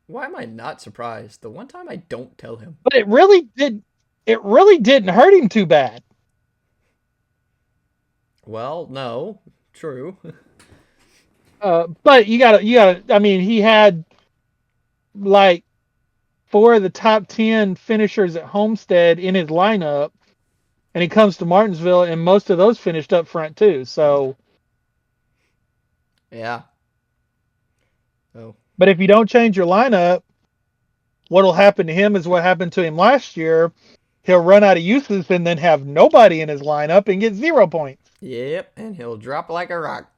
Why am I not surprised? The one time I don't tell him. But it really didn't hurt him too bad. Well, no, true. But you gotta. I mean, he had like 4 of the top 10 finishers at Homestead in his lineup, and he comes to Martinsville, and most of those finished up front too. So, Yeah. Oh. but if you don't change your lineup, what'll happen to him is what happened to him last year. He'll run out of uses and then have nobody in his lineup and get 0 points. Yep, and he'll drop like a rock.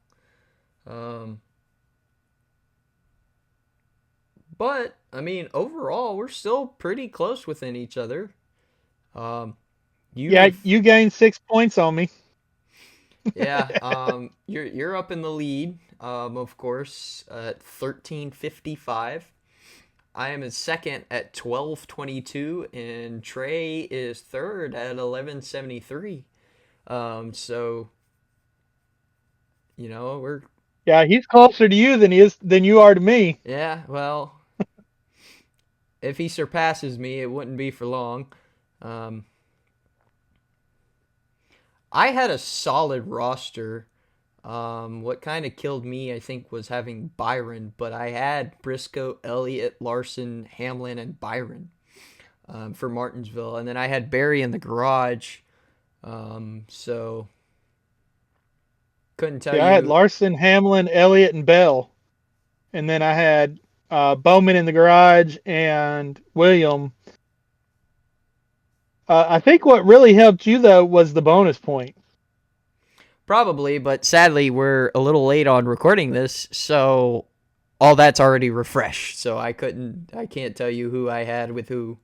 But I mean, overall, we're still pretty close within each other. You gained 6 points on me. Yeah. You're up in the lead. Of course, at 13:55. I am in second at 12:22, and Trey is third at 11:73. So, you know, we're Yeah, he's closer to you than you are to me. Yeah, well, if he surpasses me, it wouldn't be for long. Um, I had a solid roster. What kind of killed me, I think, was having Byron, but I had Briscoe, Elliott, Larson, Hamlin, and Byron for Martinsville, and then I had Barry in the garage. So couldn't tell Yeah, I had you. Larson, Hamlin, Elliott, and Bell, and then I had Bowman in the garage and William. I think what really helped you though was the bonus point. Probably, but sadly, we're a little late on recording this, so all that's already refreshed. So I can't tell you who I had with who.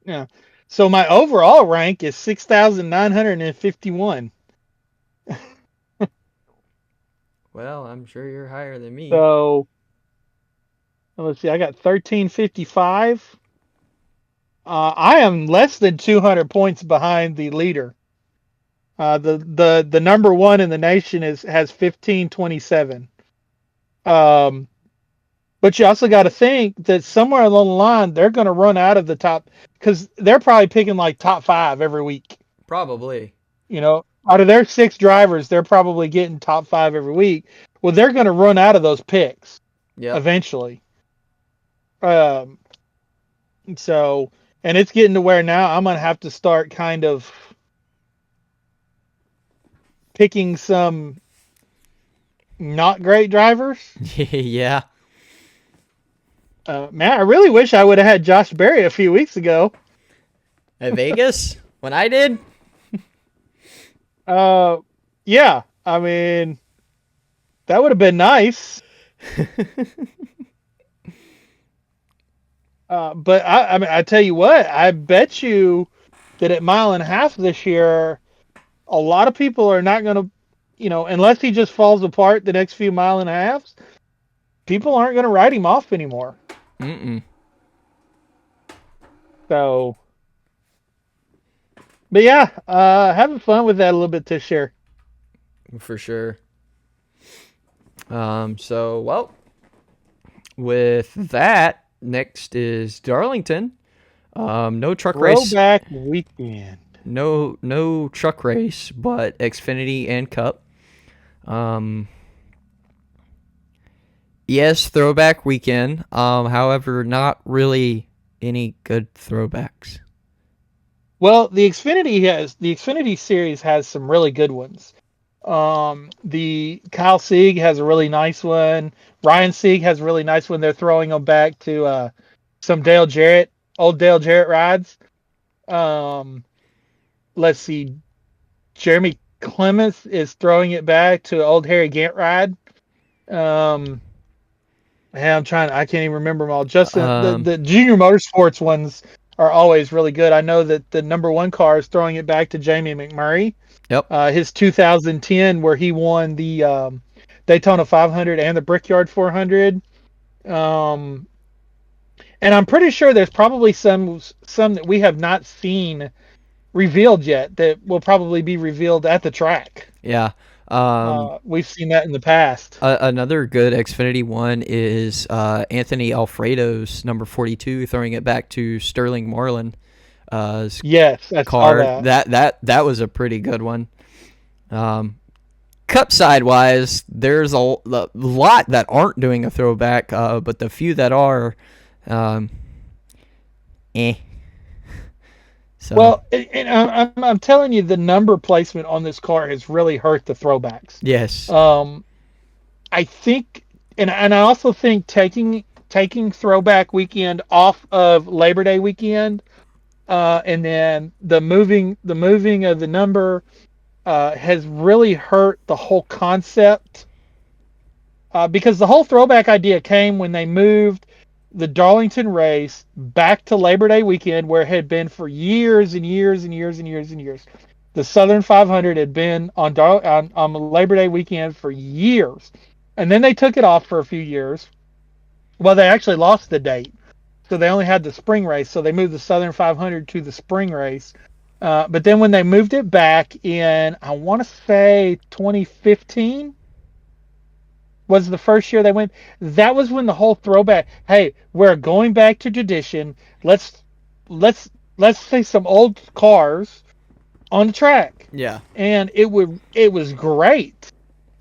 Yeah. So my overall rank is 6,951. Well, I'm sure you're higher than me. So let's see, I got 1355. I am less than 200 points behind the leader. The number one in the nation has 1527. But you also got to think that somewhere along the line they're going to run out of the top because they're probably picking like top 5 every week. Probably. Out of their 6 drivers, they're probably getting top 5 every week. Well, they're going to run out of those picks Yep. eventually. So, and it's getting to where now I'm going to have to start kind of picking some not great drivers. Yeah. Man, I really wish I would have had Josh Berry a few weeks ago. At Vegas? When I did? Yeah, I mean, that would have been nice. But I mean, I tell you what, I bet you that at mile and a half this year, a lot of people are not going to, unless he just falls apart the next few mile and a halves, people aren't going to write him off anymore. Mm-mm. So, but yeah, having fun with that a little bit this year. For sure. So, well, with that, next is Darlington. No truck race. Throwback weekend. No truck race, but Xfinity and Cup. Yes, throwback weekend. However, not really any good throwbacks. Well, the Xfinity series has some really good ones. The Kyle Sieg has a really nice one. Ryan Sieg has a really nice one. They're throwing them back to some old Dale Jarrett rides. Let's see, Jeremy Clements is throwing it back to an old Harry Gant ride. I can't even remember them all. Justin, the junior motorsports ones are always really good. I know that the number one car is throwing it back to Jamie McMurray. Yep. His 2010, where he won the Daytona 500 and the Brickyard 400. And I'm pretty sure there's probably some that we have not seen revealed yet that will probably be revealed at the track. Yeah. We've seen that in the past. Another good Xfinity one is Anthony Alfredo's number 42, throwing it back to Sterling Marlin. Yes, I car. saw that. That was a pretty good one. Cup side wise, there's a lot that aren't doing a throwback, but the few that are, So. Well, and I'm telling you, the number placement on this car has really hurt the throwbacks. Yes. I think, and I also think taking throwback weekend off of Labor Day weekend, and then the moving of the number has really hurt the whole concept. Because the whole throwback idea came when they moved the Darlington race back to Labor Day weekend, where it had been for years and years and years and years and years. The Southern 500 had been on Labor Day weekend for years, and then they took it off for a few years. Well, they actually lost the date, so they only had the spring race. So they moved the Southern 500 to the spring race. But then when they moved it back in, I want to say 2015, was the first year they went. That was when the whole throwback. Hey, we're going back to tradition. Let's let's say some old cars on the track. Yeah. And it was great.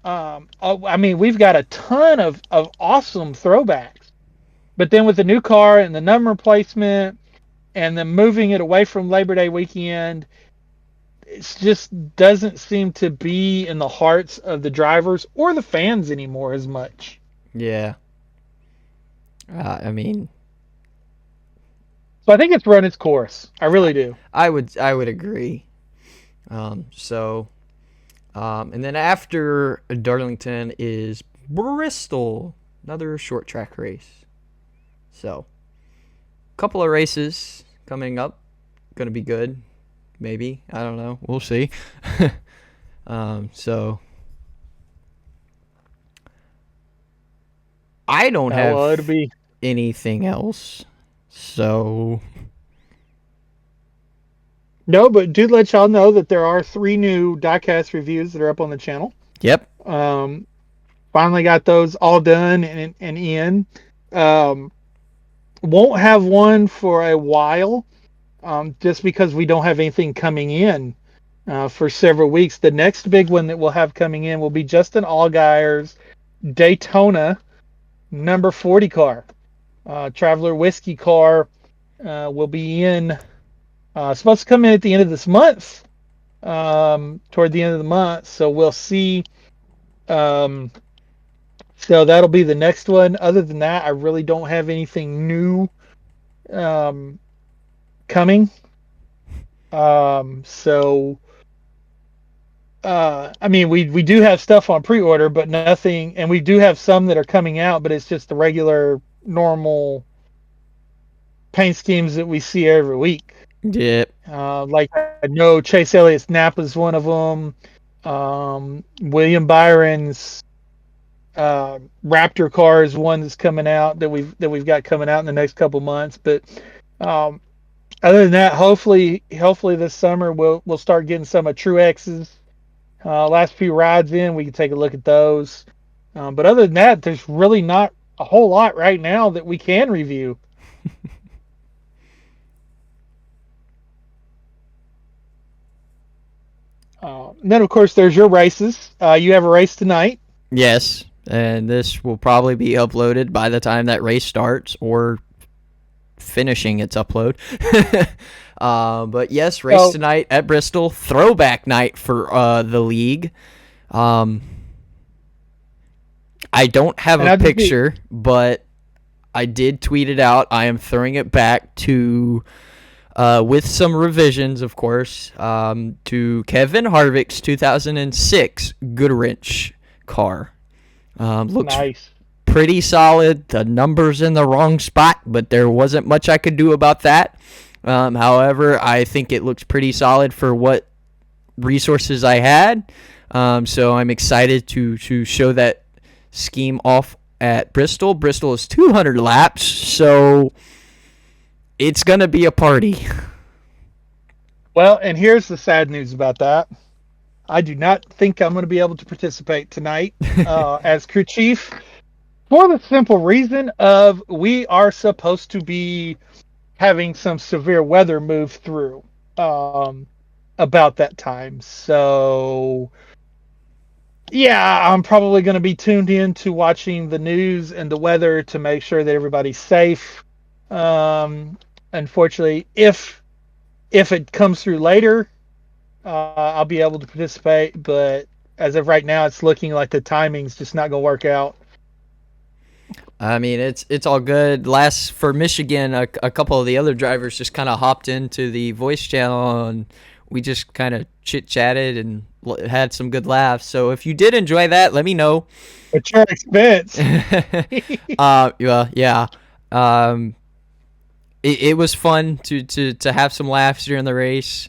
I mean, we've got a ton of awesome throwbacks. But then with the new car and the number placement and then moving it away from Labor Day weekend, it just doesn't seem to be in the hearts of the drivers or the fans anymore as much. Yeah. I mean, so I think it's run its course. I really do. I would agree. And then after Darlington is Bristol, another short track race. So, a couple of races coming up, gonna be good. Maybe, I don't know. We'll see. So I don't have anything else. So no, but do let y'all know that there are 3 new diecast reviews that are up on the channel. Yep. Finally got those all done and in. Won't have one for a while. Just because we don't have anything coming in for several weeks. The next big one that we'll have coming in will be Justin Allgaier's Daytona number 40 car. Traveler Whiskey car will be in. Supposed to come in at the end of this month. Toward the end of the month. So we'll see. So that'll be the next one. Other than that, I really don't have anything new coming. I mean, we do have stuff on pre-order, but nothing, and we do have some that are coming out, but it's just the regular, normal paint schemes that we see every week. Yep. Like I know Chase Elliott's Napa is one of them. William Byron's Raptor car is one that's coming out that we've got coming out in the next couple months, but other than that, hopefully this summer we'll start getting some of Truex's last few rides in. We can take a look at those. But other than that, there's really not a whole lot right now that we can review. Then of course there's your races. You have a race tonight. Yes, and this will probably be uploaded by the time that race starts or finishing its upload. But yes, race tonight at Bristol, throwback night for the league. I don't have a picture, but I did tweet it out. I am throwing it back to with some revisions, of course, to Kevin Harvick's 2006 Goodwrench car. Looks nice. Pretty solid. The numbers in the wrong spot, but there wasn't much I could do about that. However, I think it looks pretty solid for what resources I had. So I'm excited to show that scheme off at Bristol. Bristol is 200 laps, so it's going to be a party. Well, and here's the sad news about that. I do not think I'm going to be able to participate tonight as crew chief for the simple reason of we are supposed to be having some severe weather move through about that time. So, yeah, I'm probably going to be tuned in to watching the news and the weather to make sure that everybody's safe. Unfortunately, if it comes through later, I'll be able to participate. But as of right now, it's looking like the timing's just not going to work out. I mean, it's all good. For Michigan, a couple of the other drivers just kind of hopped into the voice channel, and we just kind of chit-chatted and had some good laughs. So if you did enjoy that, let me know. At your expense. Yeah. It was fun to have some laughs during the race.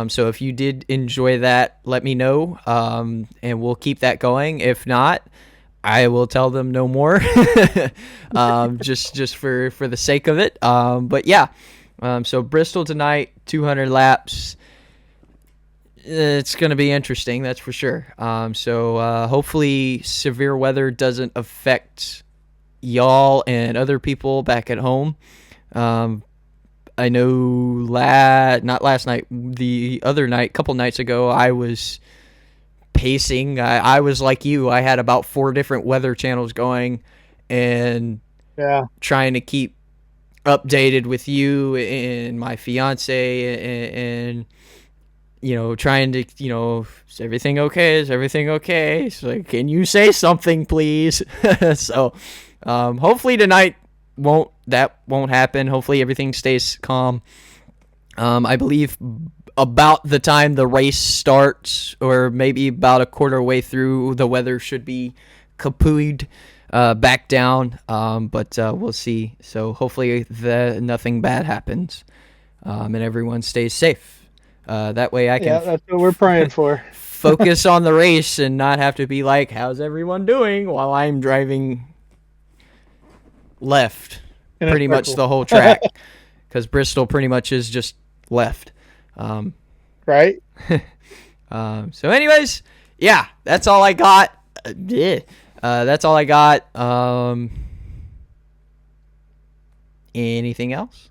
So if you did enjoy that, let me know, and we'll keep that going. If not, I will tell them no more, just for the sake of it. But yeah, so Bristol tonight, 200 laps. It's going to be interesting, that's for sure. So hopefully severe weather doesn't affect y'all and other people back at home. I know not last night, the other night, couple nights ago, I was pacing. I was like you. I had about 4 different weather channels going and trying to keep updated with you and my fiance and trying to, is everything okay? Is everything okay? So like, can you say something, please? So hopefully tonight won't happen. Hopefully everything stays calm. I believe about the time the race starts, or maybe about a quarter way through, the weather should be kapooed back down. But we'll see. So hopefully nothing bad happens, and everyone stays safe. That way I can. That's what we're praying for. Focus on the race and not have to be like, "How's everyone doing?" while I'm driving left pretty much the whole track, because Bristol pretty much is just left. Right. So anyways, yeah, that's all I got. That's all I got. Anything else?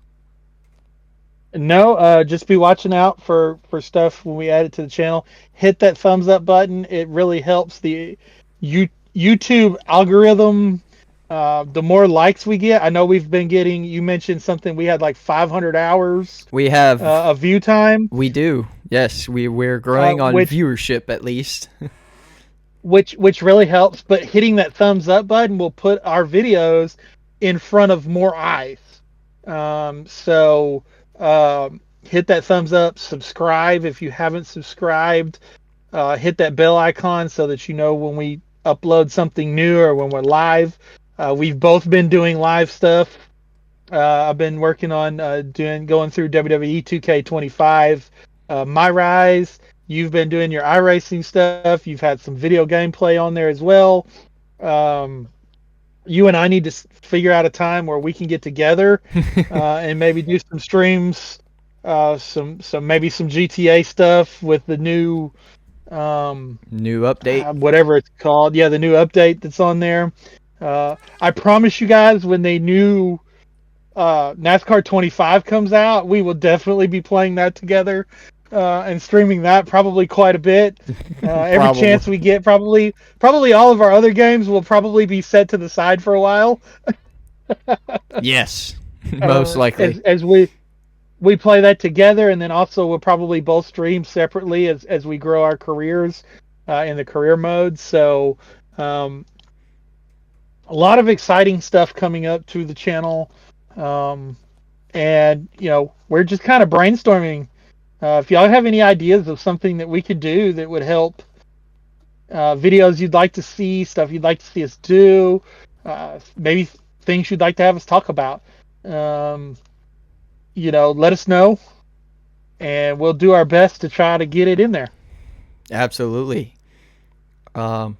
No, just be watching out for stuff when we add it to the channel. Hit that thumbs up button. It really helps the YouTube algorithm. The more likes we get, I know we've been getting, you mentioned something, we had like 500 hours. We have of view time. We do. Yes, we're growing on viewership at least. which really helps, but hitting that thumbs up button will put our videos in front of more eyes. So hit that thumbs up, subscribe if you haven't subscribed, hit that bell icon so that you know when we upload something new or when we're live. We've both been doing live stuff. I've been working on going through WWE 2K25, My Rise. You've been doing your iRacing stuff. You've had some video gameplay on there as well. You and I need to figure out a time where we can get together and maybe do some streams, some maybe some GTA stuff with the new update, whatever it's called. Yeah, the new update that's on there. I promise you guys, when the new NASCAR 25 comes out, we will definitely be playing that together and streaming that probably quite a bit. Every chance we get, probably all of our other games will probably be set to the side for a while. Yes, most likely. As we play that together, and then also we'll probably both stream separately as we grow our careers in the career mode. So a lot of exciting stuff coming up to the channel. And we're just kind of brainstorming. If y'all have any ideas of something that we could do that would help, videos you'd like to see, stuff you'd like to see us do, maybe things you'd like to have us talk about, let us know, and we'll do our best to try to get it in there. Absolutely. I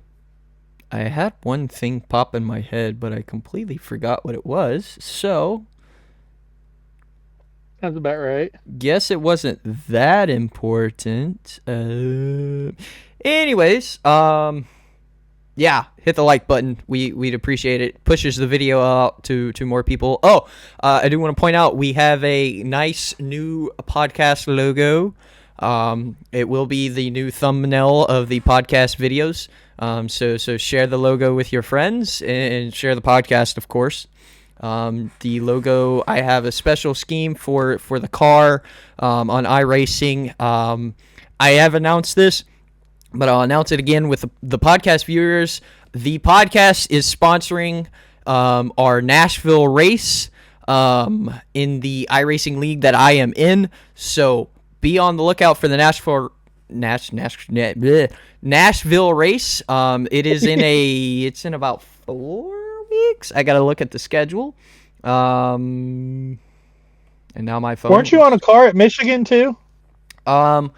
had one thing pop in my head, but I completely forgot what it was. So sounds about right. Guess it wasn't that important. Anyways, yeah, hit the like button. We'd appreciate it. Pushes the video out to more people. Oh, I do want to point out we have a nice new podcast logo. It will be the new thumbnail of the podcast videos. So share the logo with your friends and share the podcast, of course. The logo, I have a special scheme for the car on iRacing. I have announced this, but I'll announce it again with the podcast viewers. The podcast is sponsoring our Nashville race in the iRacing league that I am in. So be on the lookout for the Nashville race. It is it's in about 4 weeks. I gotta look at the schedule. And now my phone. Weren't you on a car at Michigan too? No,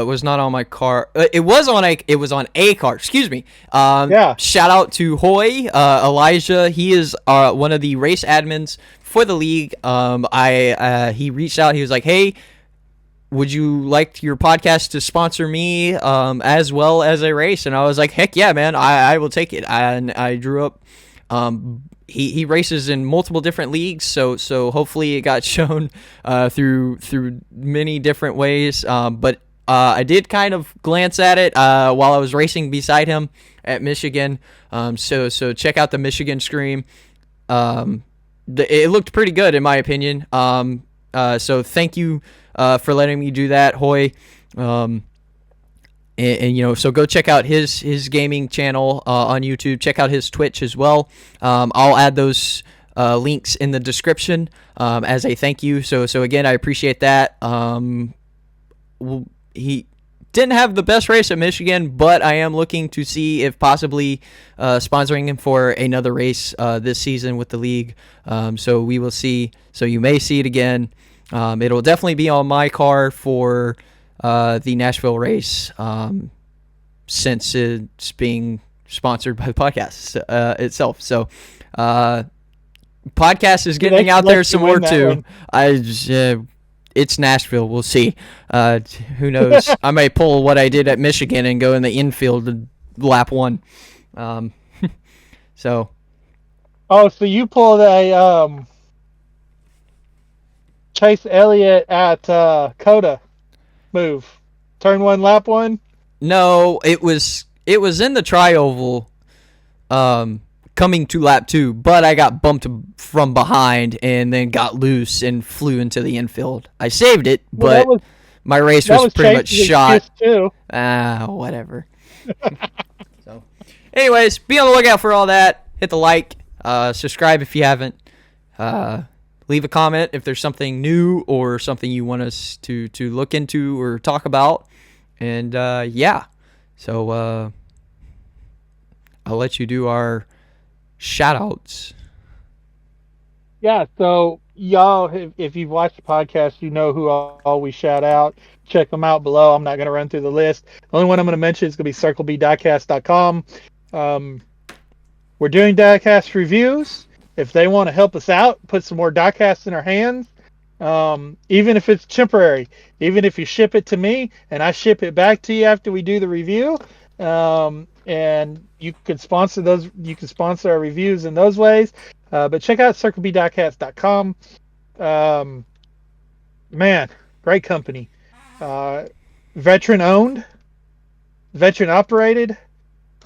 it was not on my car. It was on a car. Excuse me. Yeah. Shout out to Hoy, Elijah. He is one of the race admins for the league. He reached out. He was like, "Hey, would you like your podcast to sponsor me as well as a race? And I was like, heck yeah, man, I will take it. And I drew up. He races in multiple different leagues, so hopefully it got shown through many different ways. But I did kind of glance at it while I was racing beside him at Michigan. So check out the Michigan Scream. It looked pretty good in my opinion. So thank you for letting me do that, Hoy. And so go check out his gaming channel on YouTube. Check out his Twitch as well. I'll add those links in the description as a thank you. So again, I appreciate that. He didn't have the best race at Michigan, but I am looking to see if possibly sponsoring him for another race this season with the league. So we will see. So you may see it again. It'll definitely be on my car for the Nashville race, since it's being sponsored by the podcast itself. So podcast is getting out there some more too. It's Nashville. We'll see. Who knows? I may pull what I did at Michigan and go in the infield to lap one. So. Oh, so you pulled a Chase Elliott at Coda move, turn one, lap one. No, it was in the tri-oval, coming to lap 2, but I got bumped from behind and then got loose and flew into the infield. I saved it, but my race was pretty much shot. Whatever. So, anyways, be on the lookout for all that. Hit the like, subscribe if you haven't. Leave a comment if there's something new or something you want us to look into or talk about. And yeah, so I'll let you do our shout outs. Yeah, so y'all, if you've watched the podcast, you know who all we shout out. Check them out below. I'm not going to run through the list. The only one I'm going to mention is going to be CircleBDiecast.com. We're doing diecast reviews. If they want to help us out, put some more diecasts in our hands, even if it's temporary, even if you ship it to me and I ship it back to you after we do the review, and you can sponsor those. You can sponsor our reviews in those ways. But check out CircleBDiecast.com. Man, great company. Veteran owned, veteran operated.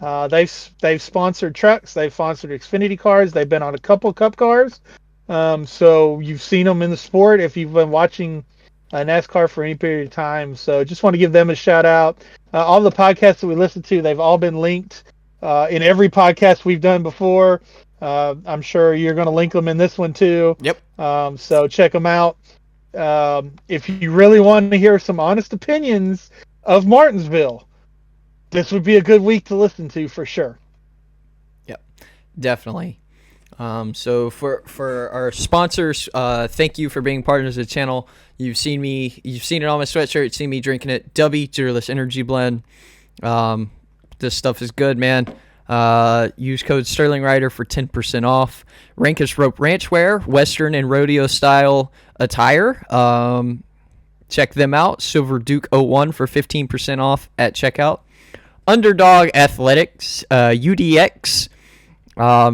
They've sponsored trucks. They've sponsored Xfinity cars. They've been on a couple Cup cars. So you've seen them in the sport if you've been watching NASCAR for any period of time. So just want to give them a shout out. All the podcasts that we listen to, they've all been linked in every podcast we've done before. I'm sure you're going to link them in this one too. Yep. So check them out. If you really want to hear some honest opinions of Martinsville, this would be a good week to listen to for sure. Yep, definitely. So for our sponsors, thank you for being partners of the channel. You've seen it on my sweatshirt, you've seen me drinking it. Dubby, Tearless Energy Blend. This stuff is good, man. Use code SterlingRider for 10% off. Rankest Rope Ranch Wear, Western and Rodeo style attire. Check them out. Silver Duke 01 for 15% off at checkout. Undrdog Athletix, UDX,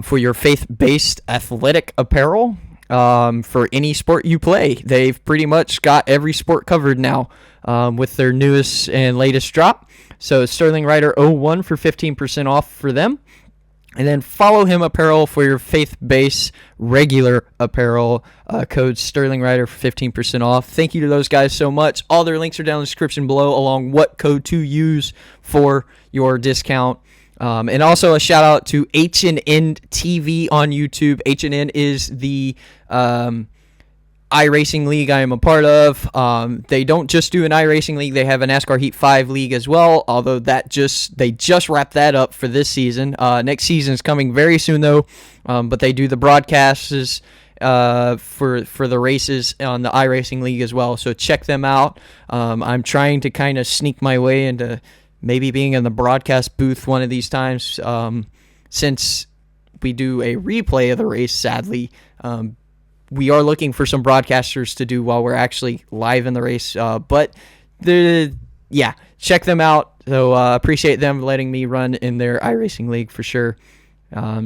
for your faith-based athletic apparel, for any sport you play. They've pretty much got every sport covered now, with their newest and latest drop. So SterlingRider 01 for 15% off for them. And then follow Him Apparel for your faith-based regular apparel. Code SterlingRider for 15% off. Thank you to those guys so much. All their links are down in the description below, along what code to use for your discount. And also a shout out to H&N TV on YouTube. H&N is the iRacing league I am a part of. They don't just do an iRacing league, they have a NASCAR Heat 5 league as well, although they just wrapped that up for this season. Next season is coming very soon though, but they do the broadcasts for the races on the iRacing league as well, so check them out. I'm trying to kind of sneak my way into maybe being in the broadcast booth one of these times, since we do a replay of the race, sadly. we are looking for some broadcasters to do while we're actually live in the race. But check them out. So appreciate them letting me run in their iRacing league for sure.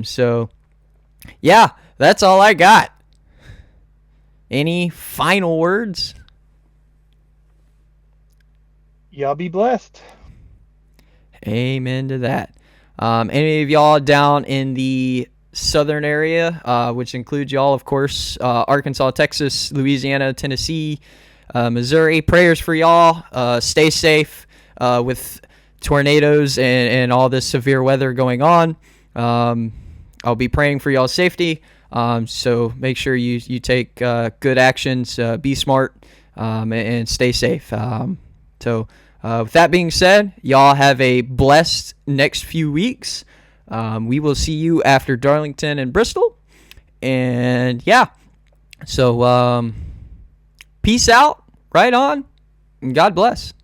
So yeah, that's all I got. Any final words? Y'all be blessed. Amen to that. Any of y'all down in the southern area, which includes y'all, of course, Arkansas, Texas, Louisiana, Tennessee, Missouri, prayers for y'all. Stay safe with tornadoes and all this severe weather going on. I'll be praying for y'all's safety. So make sure you take good actions, be smart, and stay safe. With that being said, y'all have a blessed next few weeks. We will see you after Darlington and Bristol. And yeah, so peace out, right on, and God bless.